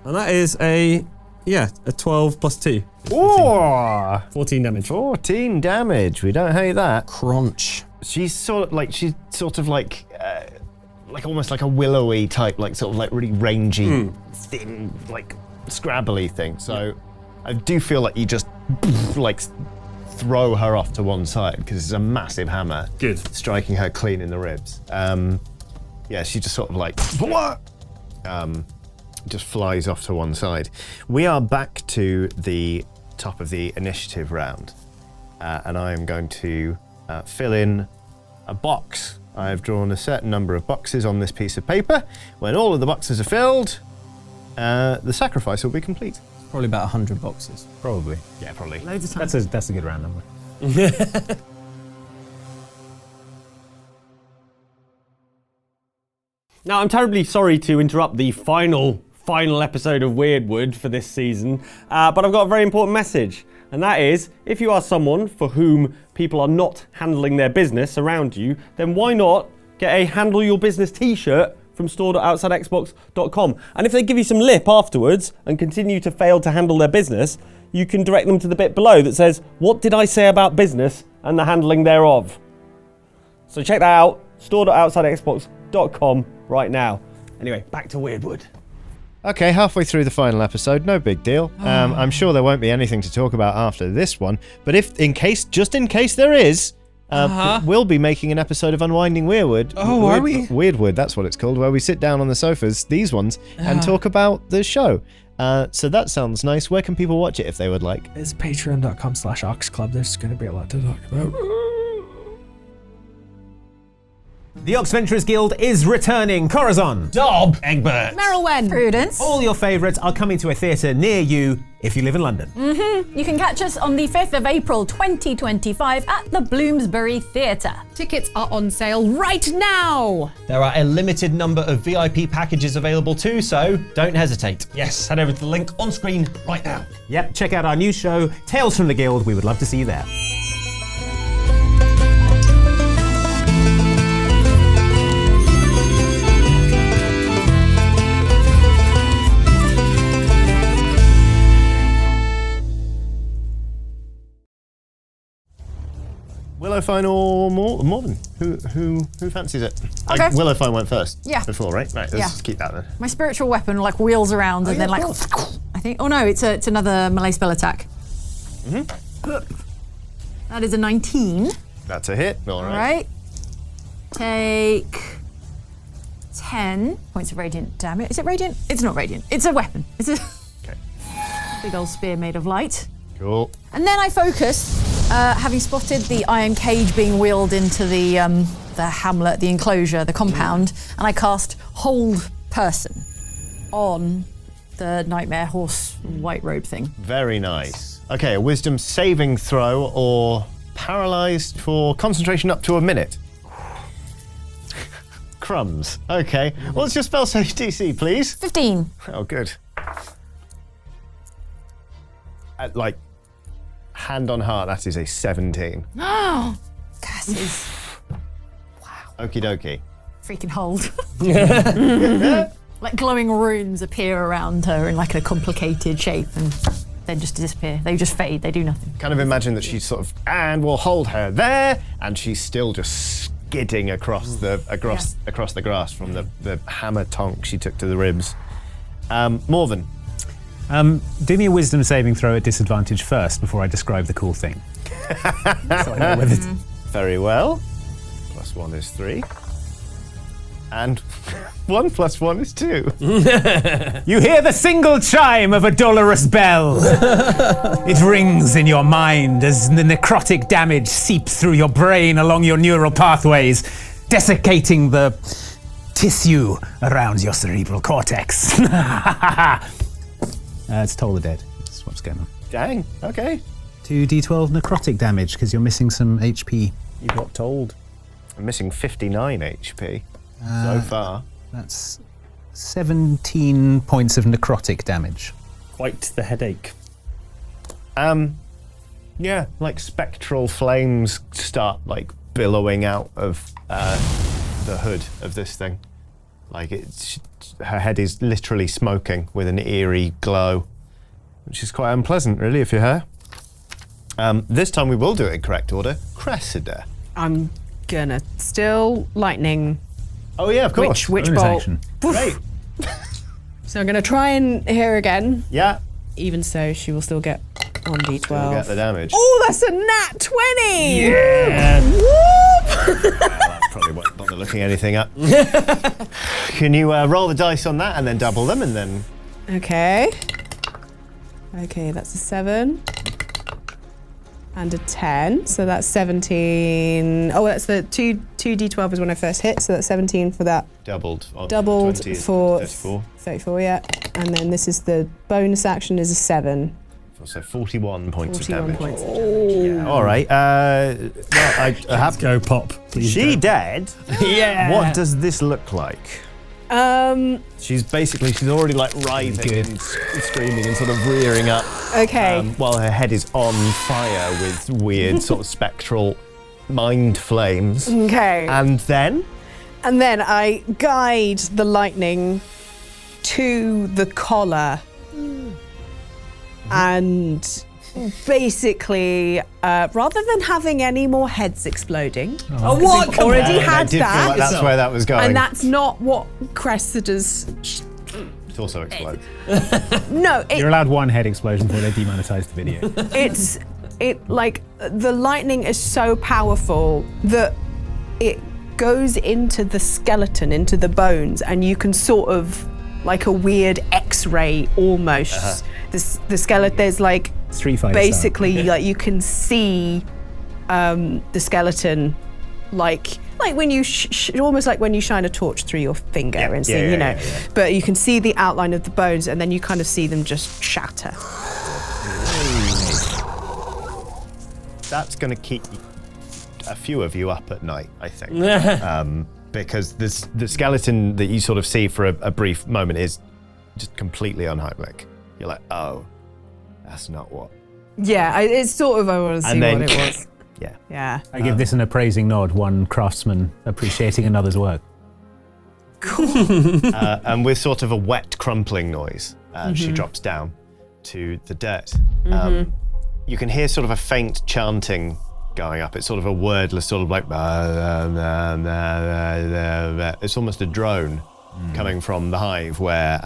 And that is a 12 plus 2. Oh, 14 damage. 14 damage. We don't hate that. Crunch. She's sort of like almost like a willowy type, like sort of like really rangy, thin, like scrabbly thing. So I do feel like you just like throw her off to one side because it's a massive hammer. Good. Striking her clean in the ribs. Yeah, she just sort of like just flies off to one side. We are back to the top of the initiative round, and I am going to fill in a box. I have drawn a certain number of boxes on this piece of paper. When all of the boxes are filled, the sacrifice will be complete. Probably about 100 boxes. Probably. Yeah, probably. Loads of time. That's a good round number. Now, I'm terribly sorry to interrupt the final episode of Wyrdwood for this season, but I've got a very important message, and that is, if you are someone for whom people are not handling their business around you, then why not get a Handle Your Business t-shirt from store.outsidexbox.com. And if they give you some lip afterwards and continue to fail to handle their business, you can direct them to the bit below that says, "What did I say about business and the handling thereof?" So check that out, store.outsidexbox.com right now. Anyway, back to Wyrdwood. Okay, halfway through the final episode, no big deal. I'm sure there won't be anything to talk about after this one, but just in case there is, we'll be making an episode of Unwinding Wyrdwood. Oh, are we? Wyrdwood, that's what it's called, where we sit down on the sofas, these ones, and talk about the show. So that sounds nice. Where can people watch it if they would like? It's patreon.com/oxclub. There's going to be a lot to talk about. The Oxventure Guild is returning. Corazon, Dob, Egbert, Merylwen. Prudence. all your favourites are coming to a theatre near you if you live in London. You can catch us on the 5th of April 2025 at the Bloomsbury Theatre. Tickets are on sale right now. There are a limited number of VIP packages available too, so don't hesitate. Yes, head over to the link on screen right now. Yep, check out our new show, Tales from the Guild. We would love to see you there. Willowfine or Morven? Who fancies it? Okay. Willowfine went first. Yeah. Before, right? Right. Let's Yeah. just keep that then. My spiritual weapon like wheels around and then like I think. Oh no, it's another melee spell attack. That is a 19. That's a hit. All All right. right. Take 10 points of radiant damage. Is it radiant? It's not radiant. It's a weapon. It's a Okay. big old spear made of light. Cool. And then I focus, having spotted the iron cage being wheeled into the hamlet, the enclosure, the compound, and I cast Hold Person on the nightmare horse white robe thing. Very nice. Okay, a wisdom saving throw or paralyzed for concentration up to a minute. Crumbs. Okay. What's your spell save DC, please? 15. Oh, good. Like, hand on heart, that is a 17. Curses. Okie dokie. Freaking hold. Like glowing runes appear around her in like a complicated shape and then just disappear. They just fade, they do nothing. Kind of imagine that she's sort of, and we'll hold her there, and she's still just skidding across the grass from the hammer tonk she took to the ribs. Morven. Do me a wisdom saving throw at disadvantage first before I describe the cool thing. So I know whether to... Very well. +1 is 3. And 1 + 1 is 2. You hear the single chime of a dolorous bell. It rings in your mind as the necrotic damage seeps through your brain along your neural pathways, desiccating the tissue around your cerebral cortex. It's Toll the Dead. That's what's going on. Dang, okay. 2d12 necrotic damage because you're missing some HP. You got told. I'm missing 59 HP so far. That's 17 points of necrotic damage. Quite the headache. Yeah, like spectral flames start like billowing out of the hood of this thing. Like her head is literally smoking with an eerie glow, which is quite unpleasant, really, if you're her. This time we will do it in correct order. Cressida. I'm gonna still lightning. Oh yeah, of course. Which Bonus bolt? action. Great. So I'm gonna try and hit her again. Yeah. Even so, she will still get 1d12. We'll get the damage. Oh, that's a nat 20! Yeah. Whoop! Probably won't bother looking anything up. Can you roll the dice on that and then double them and then... Okay. Okay, that's a 7. And a 10, so that's 17. Oh, that's the 2d12 is when I first hit, so that's 17 for that. Doubled. Doubled 20 is for 34. 34, yeah. And then this is the bonus action is a 7. So 41 points 41 of damage. points. Yeah. All right. Well, I have Go pop, please. She go. dead? Yeah. What does this look like? She's already like writhing and screaming and sort of rearing up. Okay. While her head is on fire with weird sort of spectral mind flames. Okay. And then? And then I guide the lightning to the collar. And basically, rather than having any more heads exploding, What? already I had did feel that. like that's where that was going. And that's not what Cressida's. It also explodes. No, You're allowed one head explosion before they demonetize the video. the lightning is so powerful that it goes into the skeleton, into the bones, and you can sort of like a weird X-ray almost. The skeleton, there's like Street Fighter basically like you can see the skeleton like when you almost like when you shine a torch through your finger and see, you know. But you can see the outline of the bones, and then you kind of see them just shatter. That's going to keep a few of you up at night, I think. Because the skeleton that you sort of see for a brief moment is just completely unhypnic. You're like, oh, that's not what. Yeah, it's sort of, I want to see then, what it was. Yeah. Yeah. I give this an appraising nod, one craftsman appreciating another's work. And with sort of a wet crumpling noise, she drops down to the dirt. You can hear sort of a faint chanting going up. It's sort of a wordless sort of like it's almost a drone coming from the hive where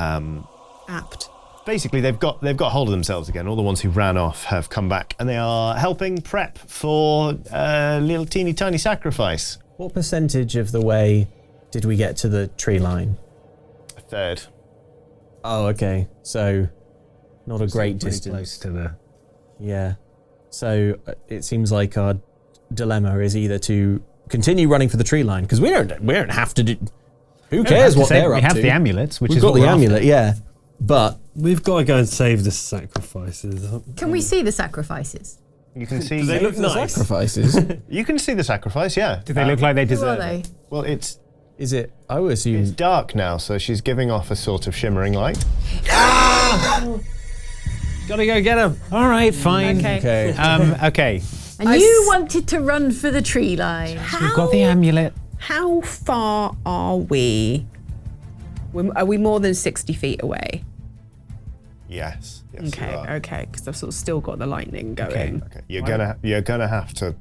Apt. basically they've got hold of themselves again. All the ones who ran off have come back and they are helping prep for a little teeny tiny sacrifice. What percentage of the way did we get to the tree line? A third. Oh, okay. So not a great Pretty distance. close to the. Yeah. So it seems like our dilemma is either to continue running for the tree line, because we don't have to do. Who cares what they're up We have to? the amulets, which We've is got what the we're amulet, after. yeah. But We've got to go and save the sacrifices. Can we see the sacrifices? You can see. They look nice. sacrifices. You can see the sacrifice, yeah. Do they look like they Who are deserve they? it? Well, it's Is it? I would assume. dark now, so she's giving off a sort of shimmering light. Gotta go get him. All right, fine. Okay. Okay. Okay. And I you s- wanted to run for the tree line. We've got the amulet. How far are we? Are we more than 60 feet away? Yes. Yes. Okay, You are. okay, because I've sort of still got the lightning going. Okay. You're gonna have to.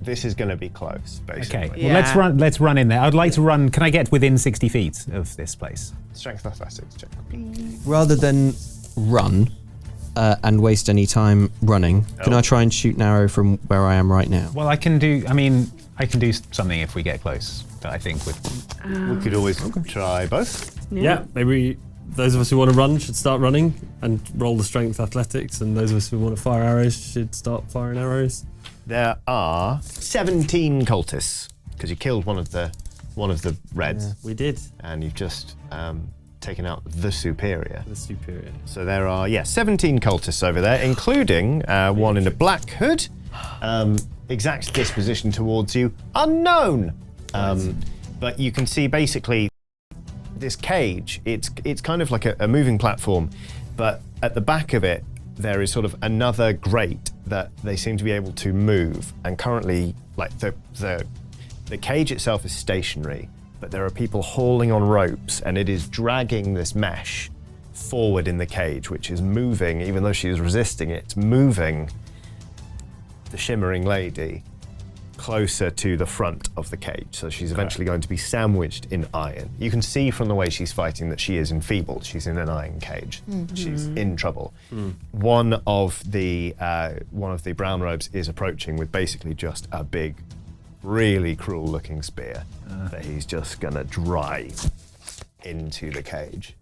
This is gonna be close, basically. Okay. Yeah. Well, let's run in there. I'd like to run. Can I get within 60 feet of this place? Strength athletics check. Rather than run and waste any time running, can I try and shoot an arrow from where I am right now? Well, I can do. I mean, I can do something if we get close. But I think with. We could always try both. Yeah, maybe those of us who want to run should start running and roll the strength athletics, and those of us who want to fire arrows should start firing arrows. There are 17 cultists because you killed one of the reds, We did. and you've just taken out the superior. The superior. So there are 17 cultists over there, including one in a black hood. Exact disposition towards you unknown. But you can see basically this cage. It's kind of like a moving platform, but at the back of it there is sort of another grate that they seem to be able to move. And currently, like the cage itself is stationary, but there are people hauling on ropes, and it is dragging this mesh forward in the cage, which is moving, even though she is resisting it. It's moving the shimmering lady closer to the front of the cage, so she's eventually going to be sandwiched in iron. You can see from the way she's fighting that she is enfeebled. She's in an iron cage. She's in trouble. One of the brown robes is approaching with basically just a big, really cruel-looking spear that he's just gonna drive into the cage,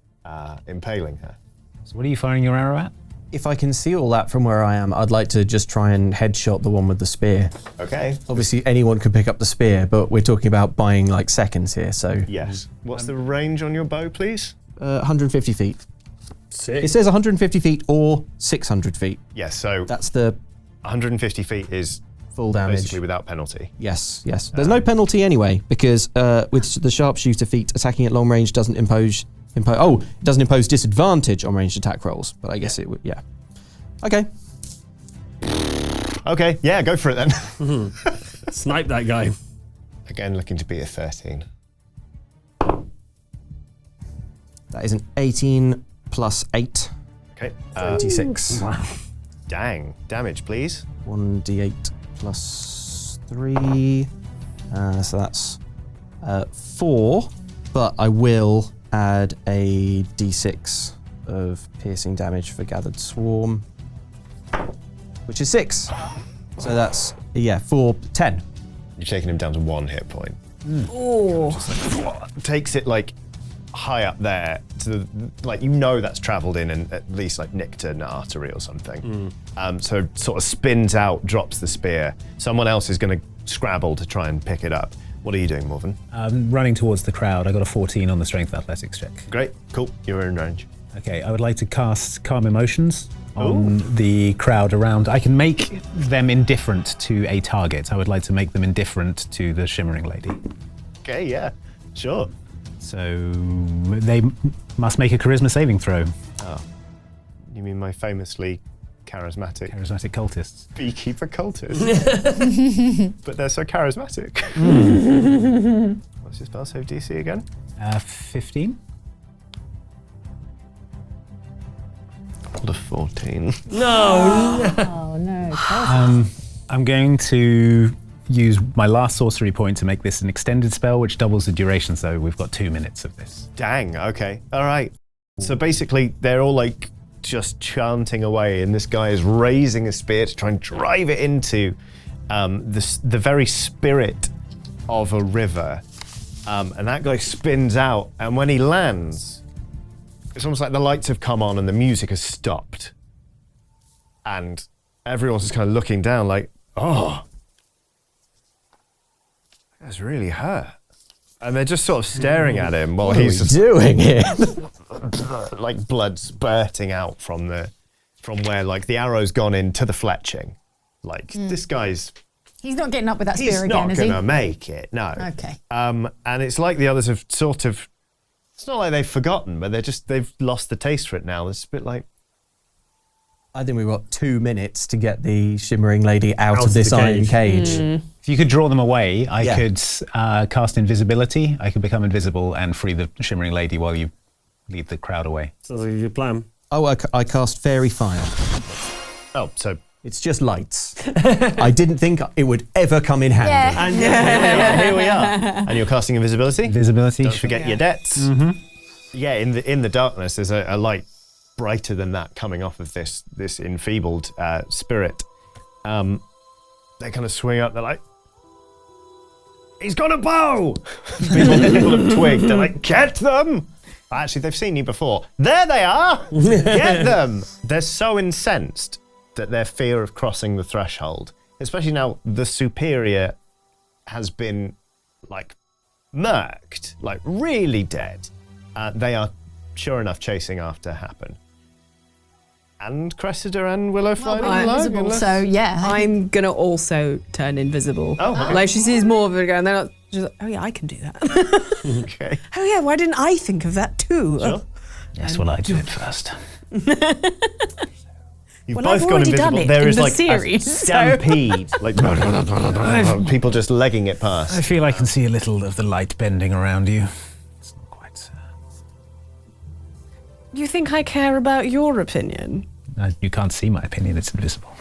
impaling her. So what are you firing your arrow at? If I can see all that from where I am, I'd like to just try and headshot the one with the spear. Okay. Obviously, anyone can pick up the spear, but we're talking about buying like seconds here, so Yes. What's the range on your bow, please? 150 feet. Sick. It says 150 feet or 600 feet. Yes, so That's the 150 feet is full damage. basically without penalty. Yes, yes. There's no penalty anyway, because with the sharpshooter feat, attacking at long range doesn't impose disadvantage on ranged attack rolls, but I guess it would, yeah. Okay. Okay, yeah, go for it then. Snipe that guy. Again, looking to be a 13. That is an 18 plus 8, Okay. 26. Dang. Damage, please. 1d8 plus 3. So that's 4, but I will add a d6 of piercing damage for gathered swarm, which is 6. So that's, 10. You're taking him down to 1 hit point. Oh. Takes it like high up there to the, like, you know that's traveled in and at least like nicked an artery or something. So sort of spins out, drops the spear. Someone else is going to scrabble to try and pick it up. What are you doing, Morven? Running towards the crowd. I got a 14 on the strength athletics check. Great, cool. You're in range. Okay, I would like to cast Calm Emotions on the crowd around. I can make them indifferent to a target. I would like to make them indifferent to the Shimmering Lady. Okay, yeah, sure. So they must make a charisma saving throw. Oh, you mean my famously charismatic Charismatic cultists. beekeeper cultist? But they're so charismatic. What's your spell save DC again? 15. Rolled a 14. No. Oh no. I'm going to use my last sorcery point to make this an extended spell, which doubles the duration, so we've got 2 minutes of this. Dang, okay. All right. So basically, they're all like just chanting away, and this guy is raising a spear to try and drive it into the very spirit of a river. And that guy spins out, and when he lands, it's almost like the lights have come on and the music has stopped. And everyone's just kind of looking down like, oh, that's really hurt. And they're just sort of staring at him while he's just doing it. like blood spurting out from where like the arrow's gone into the fletching. Like this guy's... He's not getting up with that spear He's again, not is he? going to make it, no. Okay. And it's like the others have sort of... It's not like they've forgotten, but they've lost the taste for it now. It's a bit like... I think we've got 2 minutes to get the shimmering lady out of this iron cage. If you could draw them away, I Yeah. could cast invisibility. I could become invisible and free the shimmering lady while you lead the crowd away. Sounds like a good plan. Oh, I cast fairy fire. Oh, so... It's just lights. I didn't think it would ever come in handy. Yeah. And here we are. And you're casting invisibility. Invisibility. Don't forget your debts. Yeah, in the darkness, there's a light brighter than that coming off of this enfeebled spirit. They kind of swing up. They're like, "He's got a bow!" people have twigged. They're like, "Get them!" Actually, they've seen you before. There they are. Get them. They're so incensed that their fear of crossing the threshold, especially now the superior has been like murked, like really dead. They are sure enough chasing after Happen. And Cressida and Willowfly. I'm invisible, so yeah. I'm gonna also turn invisible. Oh, okay. Like she sees more of it and they're not just like, oh yeah, I can do that. Okay. Oh yeah, why didn't I think of that too? Sure. Yes, well, I do it first. You've Well, both I've gone already invisible. done it There in is the like series, a so- stampede, like people just legging it past. I feel I can see a little of the light bending around you. It's not quite... You think I care about your opinion? you can't see my opinion, it's invisible.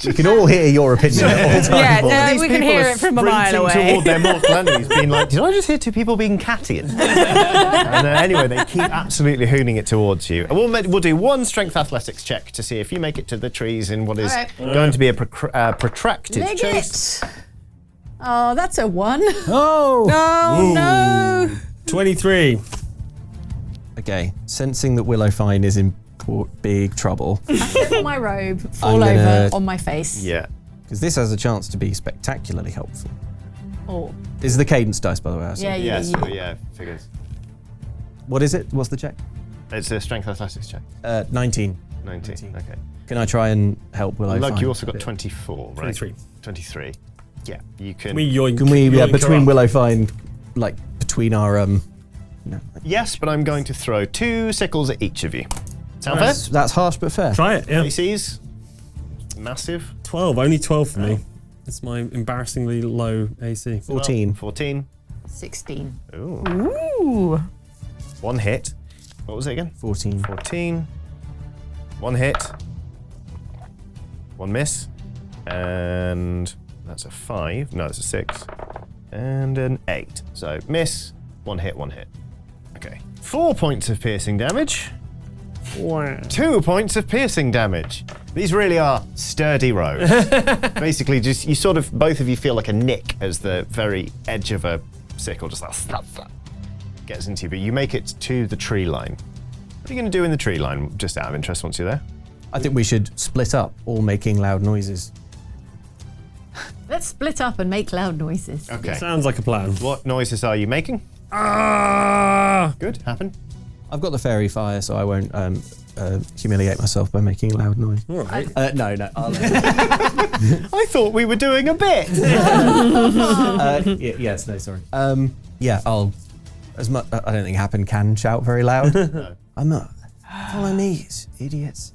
We can all hear your opinion at all times. Yeah, These we can people hear are it from a mile sprinting away. toward their mortal enemies, being like, "Did I just hear two people being cattian?" And anyway, they keep absolutely hooning it towards you. And we'll do one strength athletics check to see if you make it to the trees in what is going to be a protracted Leg chase. it. Oh, that's a 1. Oh! Oh no! 23. Okay, sensing that Willowfine is in big trouble, Step on my robe, fall I'm gonna- over on my face. Yeah. because this has a chance to be spectacularly helpful. Oh. This is the cadence dice, by the way. I said. Yeah, Yes. yeah. Yeah. Figures. What is it? What's the check? It's a strength athletics check. 19. 19. Okay. Can I try and help Willowfine? Look, you also a got bit? 24, right? 23. 23. Yeah, you can. We yoink. Can we, yoink her between up. Willowfine, like, between our, Yes, but I'm going to throw 2 sickles at each of you. Sound fair? that's harsh but fair. Try it, yeah. ACs? Massive. 12, only 12 for me. That's my embarrassingly low AC. 14. 14. 16. Ooh. Ooh. 1 hit. What was it again? 14. 14. 1 hit. 1 miss. And that's a 5. No, it's a 6. And an 8. So miss, 1 hit, 1 hit. Okay. 4 points of piercing damage. Wow. 2 points of piercing damage. These really are sturdy rogues. Basically, just you sort of, both of you feel like a nick as the very edge of a sickle just like gets into you, but you make it to the tree line. What are you going to do in the tree line, just out of interest, once you're there? I think we should split up, all making loud noises. Let's split up and make loud noises. Okay. Sounds like a plan. What noises are you making? Ah! Good, happen. I've got the fairy fire, so I won't humiliate myself by making loud noise. All right. No. I'll, I thought we were doing a bit. yes, no, sorry. Yeah, I'll. As much, I don't think Happen can shout very loud. No. I'm not. Follow me, idiots.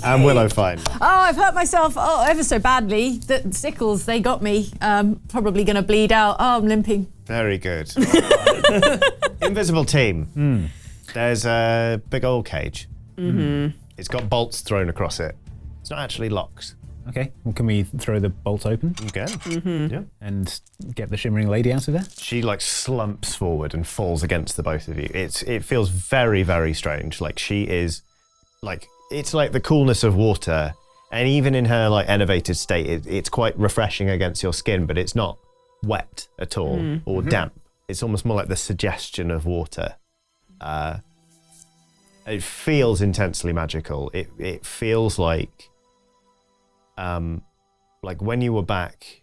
And Willowfine. Oh, I've hurt myself ever so badly. The sickles, they got me. Probably going to bleed out. Oh, I'm limping. Very good. Invisible team. There's a big old cage. It's got bolts thrown across it. It's not actually locked. Okay. Well, can we throw the bolt open? You can. Yeah. And get the shimmering lady out of there? She like slumps forward and falls against the both of you. It feels very, very strange. Like she is, like it's like the coolness of water, and even in her like elevated state, it's quite refreshing against your skin, but it's not wet at all or damp. It's almost more like the suggestion of water. It feels intensely magical. It feels like when you were back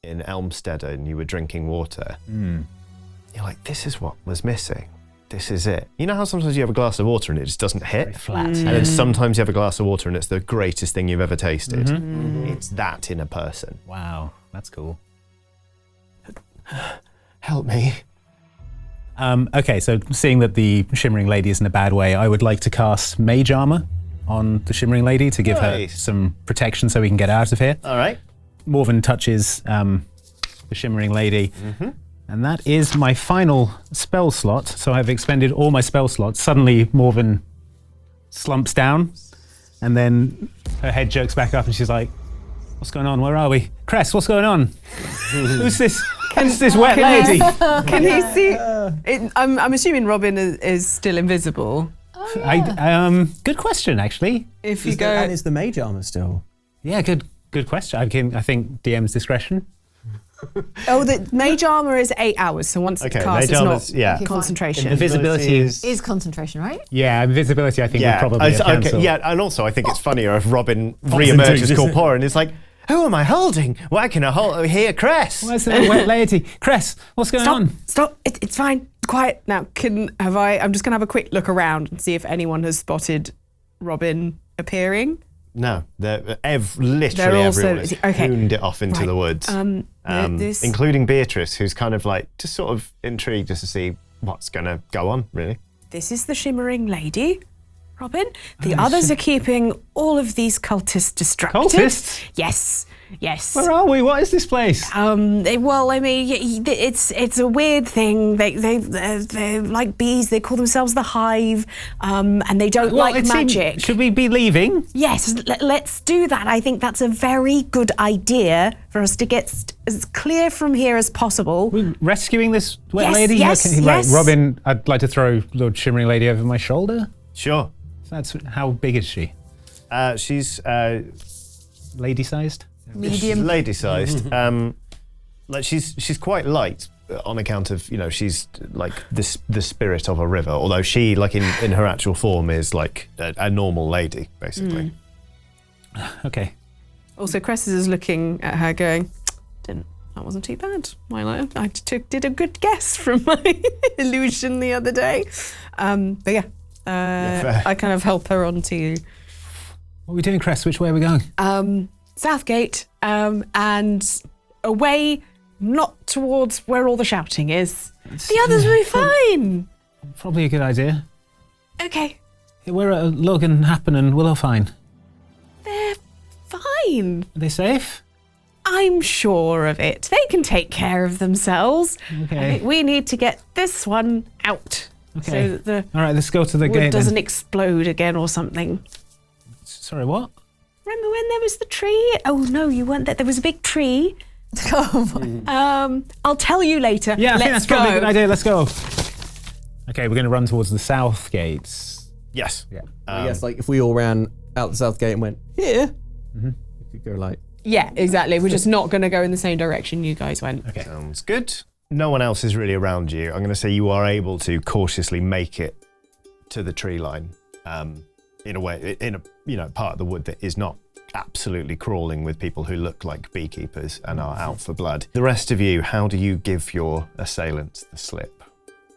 in Elmstead and you were drinking water, you're like, this is what was missing. This is it. You know how sometimes you have a glass of water and it just doesn't hit? Very flat. And then sometimes you have a glass of water and it's the greatest thing you've ever tasted. It's that in a person. Wow, that's cool. Help me. Okay, so seeing that the shimmering lady is in a bad way, I would like to cast mage armor on the shimmering lady to give her some protection so we can get out of here. All right. Morven touches the shimmering lady, and that is my final spell slot. So I've expended all my spell slots. Suddenly, Morven slumps down, and then her head jerks back up, and she's like, "What's going on? Where are we? Cress, what's going on? Who's this? Who's this wet lady?" Can he see? I'm assuming Robin is still invisible. Good question, actually. If you And is the mage armor still? Yeah, good question. I think DM's discretion. Oh, the mage armor is 8 hours, so once it's cast, it's not concentration. Invisibility Is concentration, right? Yeah, invisibility I think would probably cancel. Yeah, and also I think it's funnier if Robin re-emerges corporeal and it's like, who am I holding? Why can I hold here, Cress? Where's the wet lady? Cress, what's going on? Stop! It's fine. Quiet now. I'm just gonna have a quick look around and see if anyone has spotted Robin appearing. No, literally everyone has hooned it off into the woods, including Beatrice, who's kind of like just sort of intrigued just to see what's going to go on, really. This is the shimmering lady, Robin. The others are keeping all of these cultists distracted. Cultists? Yes. Where are we? What is this place? Well, I mean, it's a weird thing. They're like bees. They call themselves the Hive, and they don't like magic. Should we be leaving? Yes, let's do that. I think that's a very good idea for us to get as clear from here as possible. We're rescuing this wet lady? Yes. Right, Robin, I'd like to throw Lord Shimmering Lady over my shoulder. Sure. How big is she? She's lady-sized? Medium. Lady-sized. Like she's quite light on account of, she's like the spirit of a river, although she, like in her actual form, is like a normal lady, basically. Okay. Also, Cress is looking at her going, that wasn't too bad. I did a good guess from my illusion the other day. But yeah, I kind of help her onto... What are we doing, Cress? Which way are we going? Southgate, and away, not towards where all the shouting is. The others will be fine. Probably a good idea. Okay. We're at Logan, Happen and Willowfine. They're fine. Are they safe? I'm sure of it. They can take care of themselves. Okay. We need to get this one out. Okay. So that the All right, let's go to the wood gate. doesn't explode again or something. Sorry, what? Remember when there was the tree? Oh no, you weren't there. There was a big tree. I'll tell you later. Yeah, I think that's probably a good idea. Let's go. Okay, we're going to run towards the south gates. Yes. Yeah. Yes, like if we all ran out the south gate and went here, we could go like... Yeah, exactly. We're just not going to go in the same direction you guys went. Okay. Sounds good. No one else is really around you. I'm going to say you are able to cautiously make it to the tree line. In a way, in a part of the wood that is not absolutely crawling with people who look like beekeepers and are out for blood. The rest of you, how do you give your assailants the slip?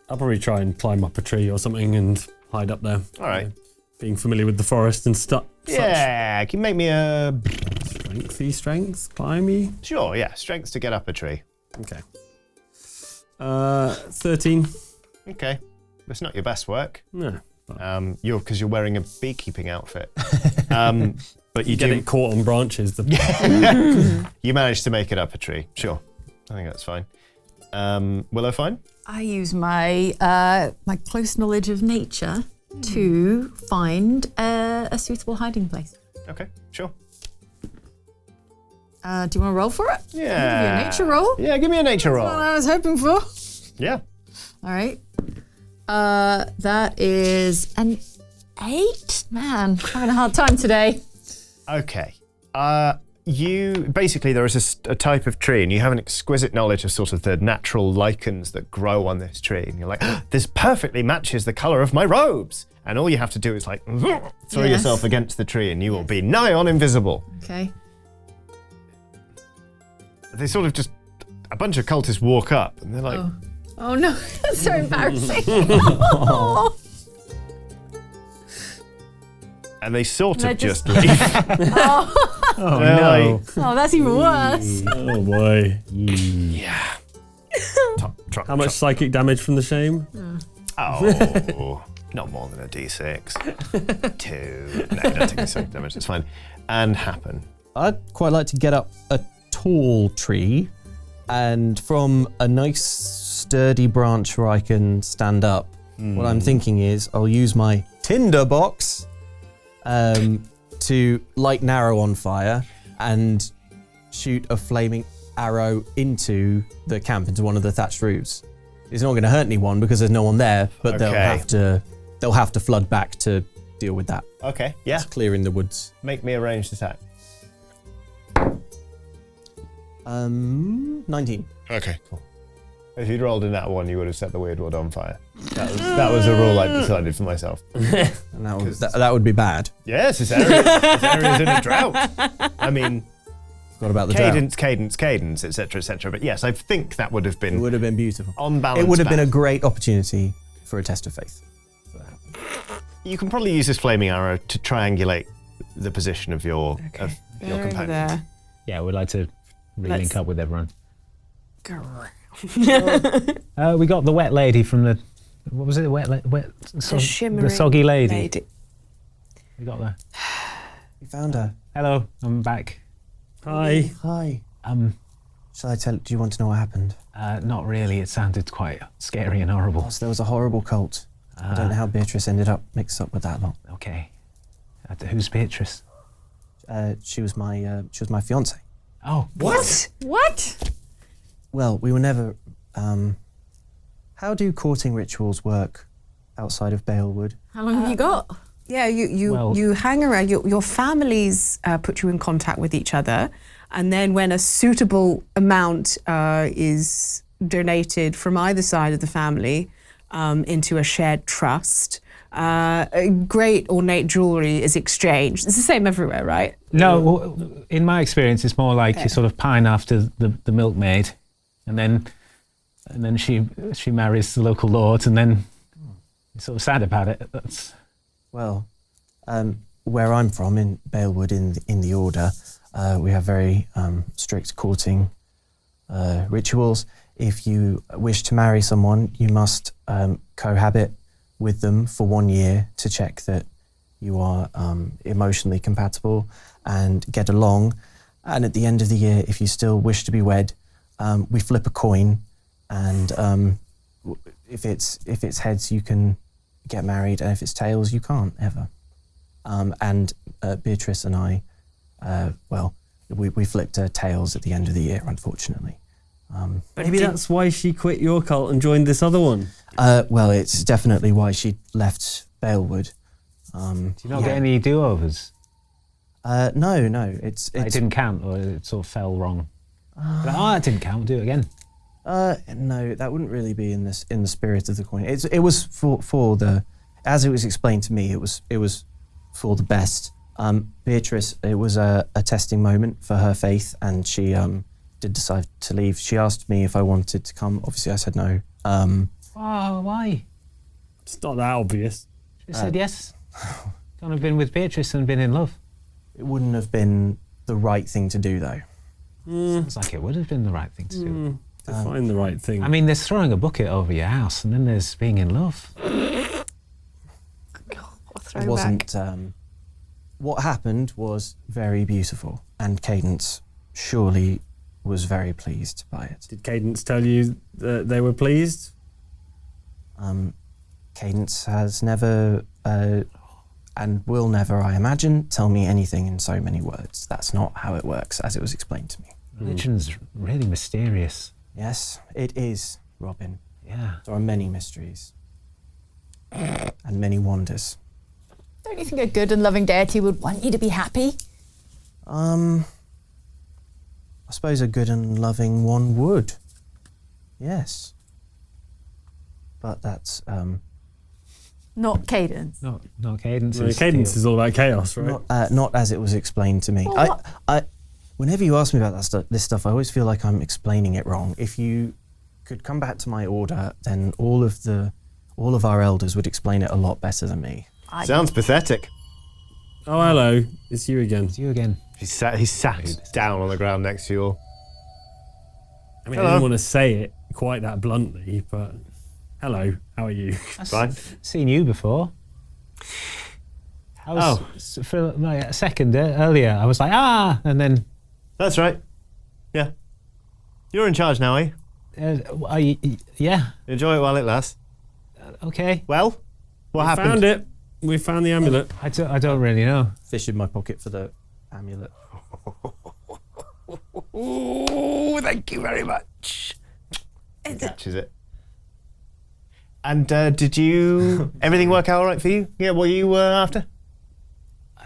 I'll probably try and climb up a tree or something and hide up there. All right. Being familiar with the forest and stuff. Yeah, can you make me a... Strength, climby? Sure, yeah, strength to get up a tree. Okay. 13. Okay, it's not your best work. No. Because you're wearing a beekeeping outfit. But you get do it caught on branches. You managed to make it up a tree. Sure, I think that's fine. Willow, fine. I use my my close knowledge of nature to find a suitable hiding place. Okay, sure. Do you want to roll for it? Yeah. I'll give you a nature roll. Yeah, give me a nature roll. That's what I was hoping for. Yeah. All right. That is an 8. Man, having a hard time today. Okay. There is a type of tree, and you have an exquisite knowledge of sort of the natural lichens that grow on this tree. And you're like, this perfectly matches the color of my robes. And all you have to do is like throw yourself against the tree, and you will be nigh on invisible. Okay. They sort of just, a bunch of cultists walk up, and they're like, Oh no, that's so embarrassing. and they sort They're of just- just leave. Oh They're no. like, Oh, that's even worse. Oh boy. yeah. How much psychic damage from the shame? Oh, not more than a d6. 2. No, don't take any psychic damage, it's fine. And happen. I'd quite like to get up a tall tree, and from a nice sturdy branch where I can stand up, what I'm thinking is I'll use my tinder box to light an arrow on fire and shoot a flaming arrow into the camp, into one of the thatched roofs. It's not going to hurt anyone because there's no one there, but Okay. they'll have to flood back to deal with that. Okay, yeah. It's clearing the woods. Make me a ranged attack. 19. Okay, cool. If you'd rolled in that one, you would have set the Wyrdwood on fire. That was a rule I decided for myself. And that would be bad. Yes, this area's in a drought. I mean, Forgot about the drought. cadence, etc., etc. But yes, I think that would have It been would have been beautiful. on balance. It would have been a bad. great opportunity for a test of faith. You can probably use this flaming arrow to triangulate the position of your They're over companion. there. Yeah, we'd like to link up with everyone. Go around. We got the wet lady from the. What was it? The shimmering the soggy lady. lady. We got there. We found her. Hello, I'm back. Hi. Hi. Shall I tell? Do you want to know what happened? Not really. It sounded quite scary and horrible. So there was a horrible cult. I don't know how Beatrice ended up mixed up with that lot. Okay. Who's Beatrice? She was my fiance. Oh, What? What? Well, we were never. How do courting rituals work outside of Balewood? How long have you got? Yeah, you hang around. Your families put you in contact with each other, and then when a suitable amount is donated from either side of the family into a shared trust, great ornate jewelry is exchanged. It's the same everywhere, right? No, in my experience, it's more like you sort of pine after the milkmaid, and then she marries the local lord, and then you're sort of sad about it. That's Well, where I'm from, in Balewood, in the Order, we have very strict courting rituals. If you wish to marry someone, you must cohabit with them for 1 year to check that you are emotionally compatible and get along. And at the end of the year, if you still wish to be wed, we flip a coin, and if it's heads, you can get married, and if it's tails, you can't ever. And Beatrice and I, we flipped her tails at the end of the year, unfortunately. Maybe that's why she quit your cult and joined this other one. Well, it's definitely why she left Balewood. Do you not get any do-overs? No, it's It didn't count, or it sort of fell wrong. It didn't count. Do it again. no, that wouldn't really be in the spirit of the coin. It was for the, as it was explained to me, it was for the best. Beatrice, it was a testing moment for her faith, and she did decide to leave. She asked me if I wanted to come. Obviously, I said no. Why? It's not that obvious. She said yes. Can't have been with Beatrice and been in love. It wouldn't have been the right thing to do, though. Sounds like it would have been the right thing to do. Define the right thing. I mean, there's throwing a bucket over your house, and then there's being in love. It wasn't. What happened was very beautiful, and Cadence surely was very pleased by it. Did Cadence tell you that they were pleased? Cadence has never and will never, I imagine, tell me anything in so many words. That's not how it works, as it was explained to me. Religion's really mysterious. Yes, it is, Robin. Yeah. There are many mysteries. And many wonders. Don't you think a good and loving deity would want you to be happy? I suppose a good and loving one would. Yes. But that's, Not Cadence. Not Cadence. Well, Cadence is all about chaos, right? not as it was explained to me. Well, Whenever you ask me about this stuff, I always feel like I'm explaining it wrong. If you could come back to my order, then all of our elders would explain it a lot better than me. Sounds pathetic. Oh, hello. It's you again. It's you again. He sat down on the ground next to you all. I mean, I didn't want to say it quite that bluntly, but hello, how are you? Fine. Seen you before. For like a second earlier, I was like, and then... That's right. Yeah. You're in charge now, eh? Yeah. Enjoy it while it lasts. Okay. Well, what happened? Found it. We found the amulet. I don't really know. Fish in my pocket for the amulet. Oh, thank you very much. He catches it. And did everything work out all right for you? Yeah, what you were after?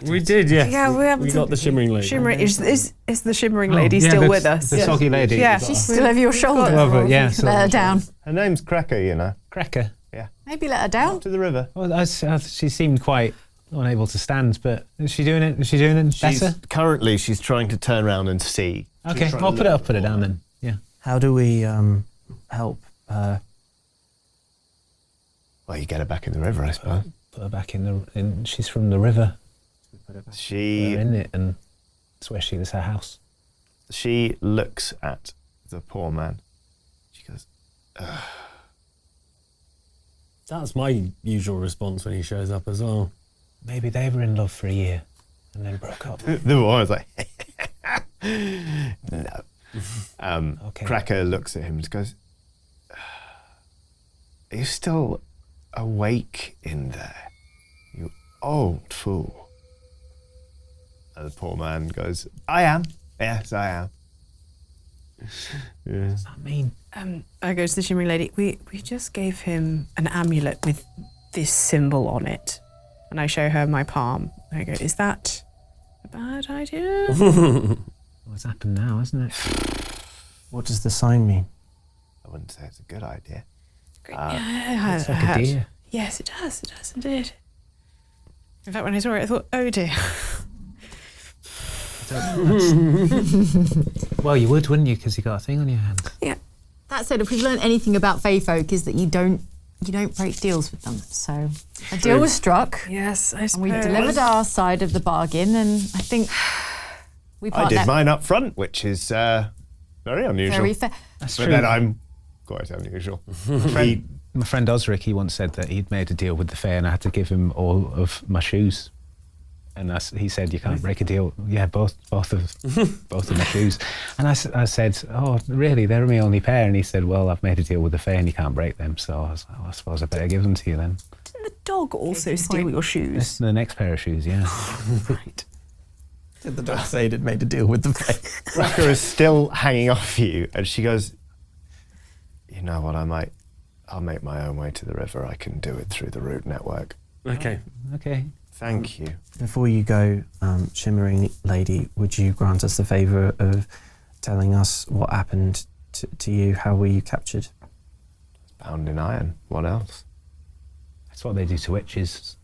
We did, yes. Yeah, we got the shimmering lady. Is the shimmering lady still with us? The soggy lady. Yeah. She's still over your shoulder. Yeah. Let her down. Her name's Cracker, you know. Cracker. Maybe let her down. To the river. Well, she seemed quite unable to stand, but is she doing it? Is she doing it better? Currently, she's trying to turn around and see. Okay, I'll put it down then. Yeah. How do we help? Well, you get her back in the river, I suppose. Put her back in. She's from the river. Put her in it, and that's where it's her house. She looks at the poor man. She goes, ugh. That's my usual response when he shows up as well. Maybe they were in love for a year and then broke up. The boy was like, no. Okay. Cracker looks at him and goes, are you still awake in there, you old fool? And the poor man goes, I am. Yes, I am. Yeah. What does that mean? I go to the shimmering lady. We just gave him an amulet with this symbol on it. And I show her my palm. I go, is that a bad idea? Well, it's happened now, hasn't it? What does the sign mean? I wouldn't say it's a good idea. Yeah, It's like a deer. Yes, it does. It does indeed. In fact, when I saw it, I thought, oh dear. Well, you would, wouldn't you? Because you got a thing on your hand. Yeah. That said, if we've learned anything about Fey folk, is that you don't break deals with them. So a deal was struck. Yes, I suppose. And we've delivered our side of the bargain, and I think we I did mine up front, which is very unusual. very fair. That's But true. then I'm quite unusual. My friend Osric, he once said that he'd made a deal with the Fae and I had to give him all of my shoes. And he said, you can't break a deal. Yeah, both of my shoes. And I said, oh, really? They're my only pair? And he said, well, I've made a deal with the Fae and you can't break them. So I was like, well, I suppose I better give them to you then. Didn't the dog also steal your shoes? That's the next pair of shoes, yeah. Right. Did the dog say it had made a deal with the Fae? Cracker is still hanging off you, and she goes, you know what, I'll make my own way to the river. I can do it through the route network. Okay. Okay. Thank you. Before you go, Shimmering Lady, would you grant us the favour of telling us what happened to you? How were you captured? Bound in iron. What else? That's what they do to witches,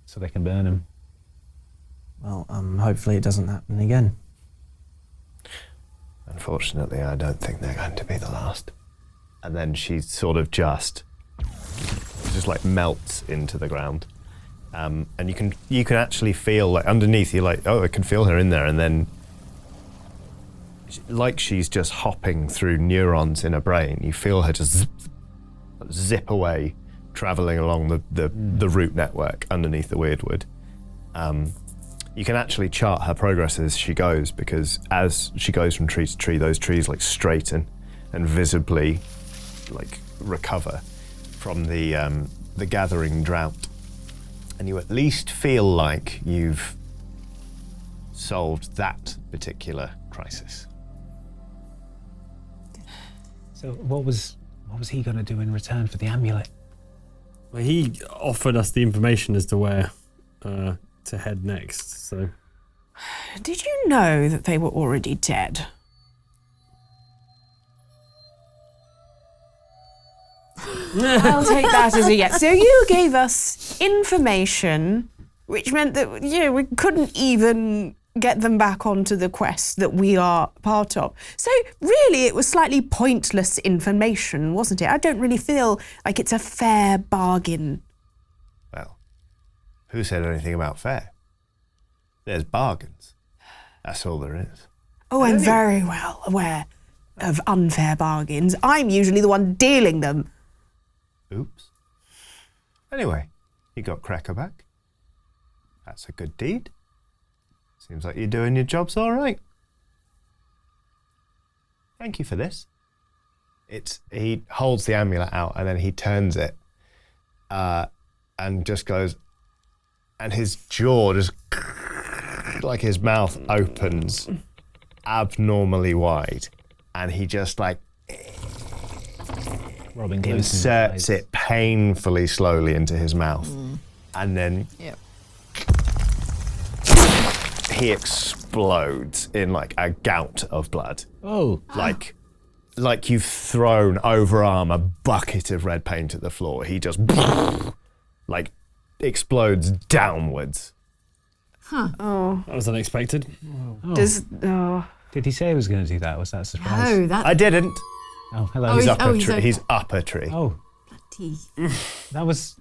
so they can burn them. Well, hopefully it doesn't happen again. Unfortunately, I don't think they're going to be the last. And then she sort of just like melts into the ground. And you can actually feel like underneath you, like, oh, I can feel her in there, and then like she's just hopping through neurons in her brain. You feel her just zip away, traveling along the route network underneath the Wyrdwood. You can actually chart her progress as she goes, because as she goes from tree to tree, those trees like straighten and visibly like recover from the gathering drought. And you at least feel like you've solved that particular crisis. So what was he going to do in return for the amulet? Well, he offered us the information as to where to head next, so... Did you know that they were already dead? I'll take that as a yes. So you gave us information, which meant that we couldn't even get them back onto the quest that we are part of. So really, it was slightly pointless information, wasn't it? I don't really feel like it's a fair bargain. Well, who said anything about fair? There's bargains. That's all there is. Oh, I'm very well aware of unfair bargains. I'm usually the one dealing them. Oops. Anyway, you got Cracker back. That's a good deed. Seems like you're doing your jobs all right. Thank you for this. He holds the amulet out and then he turns it and just goes, and his jaw just, like his mouth opens abnormally wide and he just like inserts it painfully slowly into his mouth and then he explodes in like a gout of blood. Oh. Like you've thrown overarm a bucket of red paint at the floor. He just like explodes downwards. Huh. Oh. That was unexpected. Did he say he was going to do that? Was that a surprise? No, that... I didn't. Oh, hello. He's up a tree. Oh. Bloody. That was...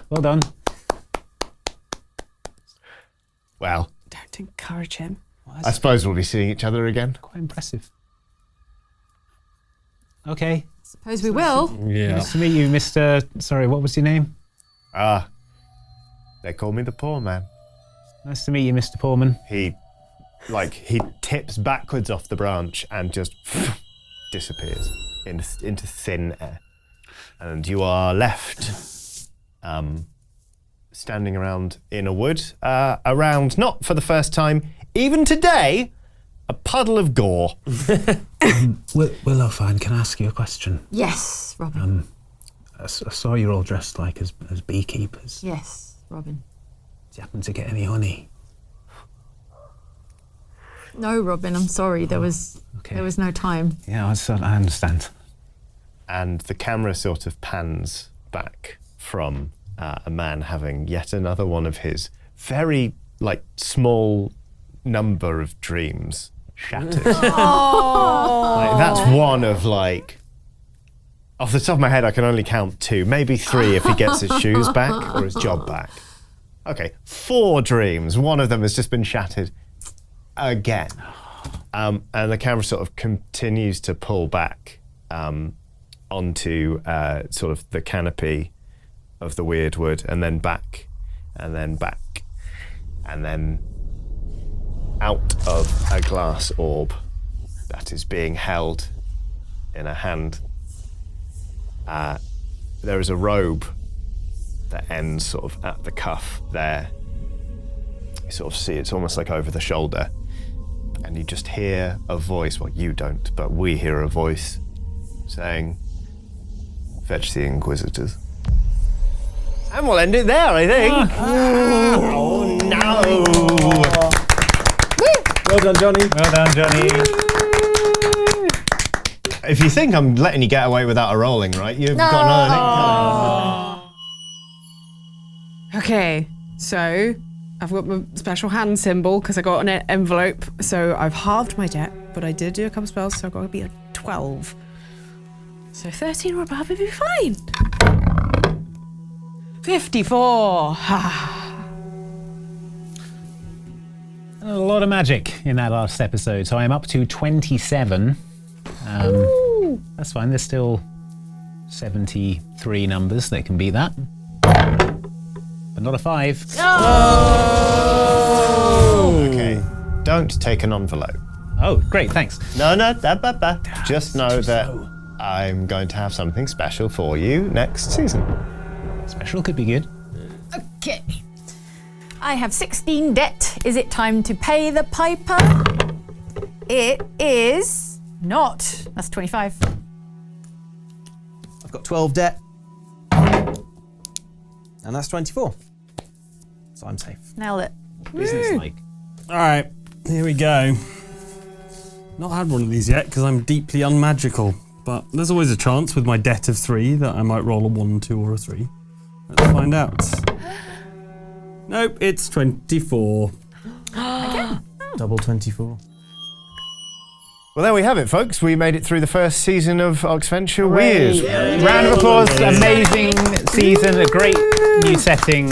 Well done. Well... Don't encourage him. I suppose we'll be seeing each other again. Quite impressive. Okay. Suppose we will. Yeah. Nice to meet you, Mr... Sorry, what was your name? They call me the poor man. Nice to meet you, Mr. Poorman. He tips backwards off the branch and just disappears into thin air. And you are left standing around in a wood, around, not for the first time, even today, a puddle of gore. Willow, fine, can I ask you a question? Yes, Robin. I saw you're all dressed like as beekeepers. Yes, Robin. Do you happen to get any honey? No, Robin, I'm sorry. There was no time. Yeah, I understand. And the camera sort of pans back from a man having yet another one of his very small number of dreams shattered. That's one of off the top of my head I can only count 2, maybe 3 if he gets his shoes back or his job back. Okay, 4 dreams. One of them has just been shattered again. And the camera sort of continues to pull back onto sort of the canopy of the Wyrdwood, and then back, and then back, and then out of a glass orb that is being held in a hand. There is a robe that ends sort of at the cuff there. You sort of see it's almost like over the shoulder. And you just hear a voice, well, you don't, but we hear a voice saying, "Fetch the Inquisitors." And we'll end it there, I think. Oh, no. Well done, Johnny. Well done, Johnny. If you think I'm letting you get away without a rolling, right, you've got another thing. Okay, so I've got my special hand symbol because I got an envelope, so I've halved my debt, but I did do a couple spells, so I've got to be a 12. So 13 or above would be fine. 54. A lot of magic in that last episode, so I'm up to 27. That's fine, there's still 73 numbers that can beat that. But not a 5. Oh! Okay, don't take an envelope. Oh, great, thanks. No, just know that I'm going to have something special for you next season. Special could be good. Okay. I have 16 debt. Is it time to pay the piper? It is not. That's 25. I've got 12 debt. And that's 24. So I'm safe. Nailed it. Business-like. All right, here we go. Not had one of these yet because I'm deeply unmagical, but there's always a chance with my debt of 3 that I might roll a 1, 2, or a 3. Let's find out. Nope, it's 24. Double 24. Well, there we have it, folks. We made it through the first season of Oxventure Weird. Round of applause. Amazing season. A great new setting.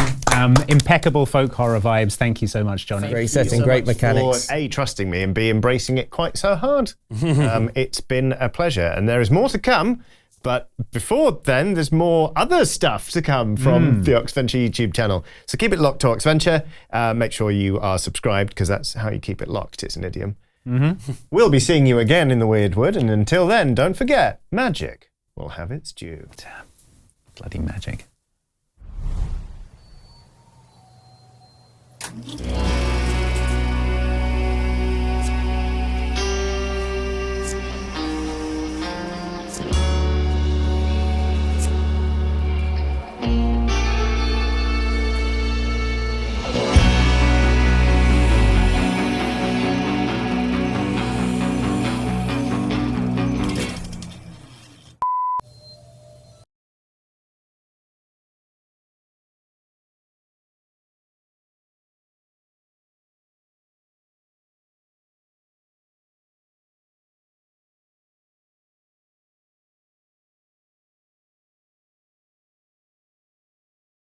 Impeccable folk horror vibes. Thank you so much, Johnny. Great setting, great mechanics. For A, trusting me, and B, embracing it quite so hard. It's been a pleasure, and there is more to come. But before then, there's more other stuff to come from the Oxventure YouTube channel. So keep it locked to Oxventure. Make sure you are subscribed, because that's how you keep it locked. It's an idiom. We'll be seeing you again in the Wyrdwood, and until then, don't forget, magic will have its due. Bloody magic.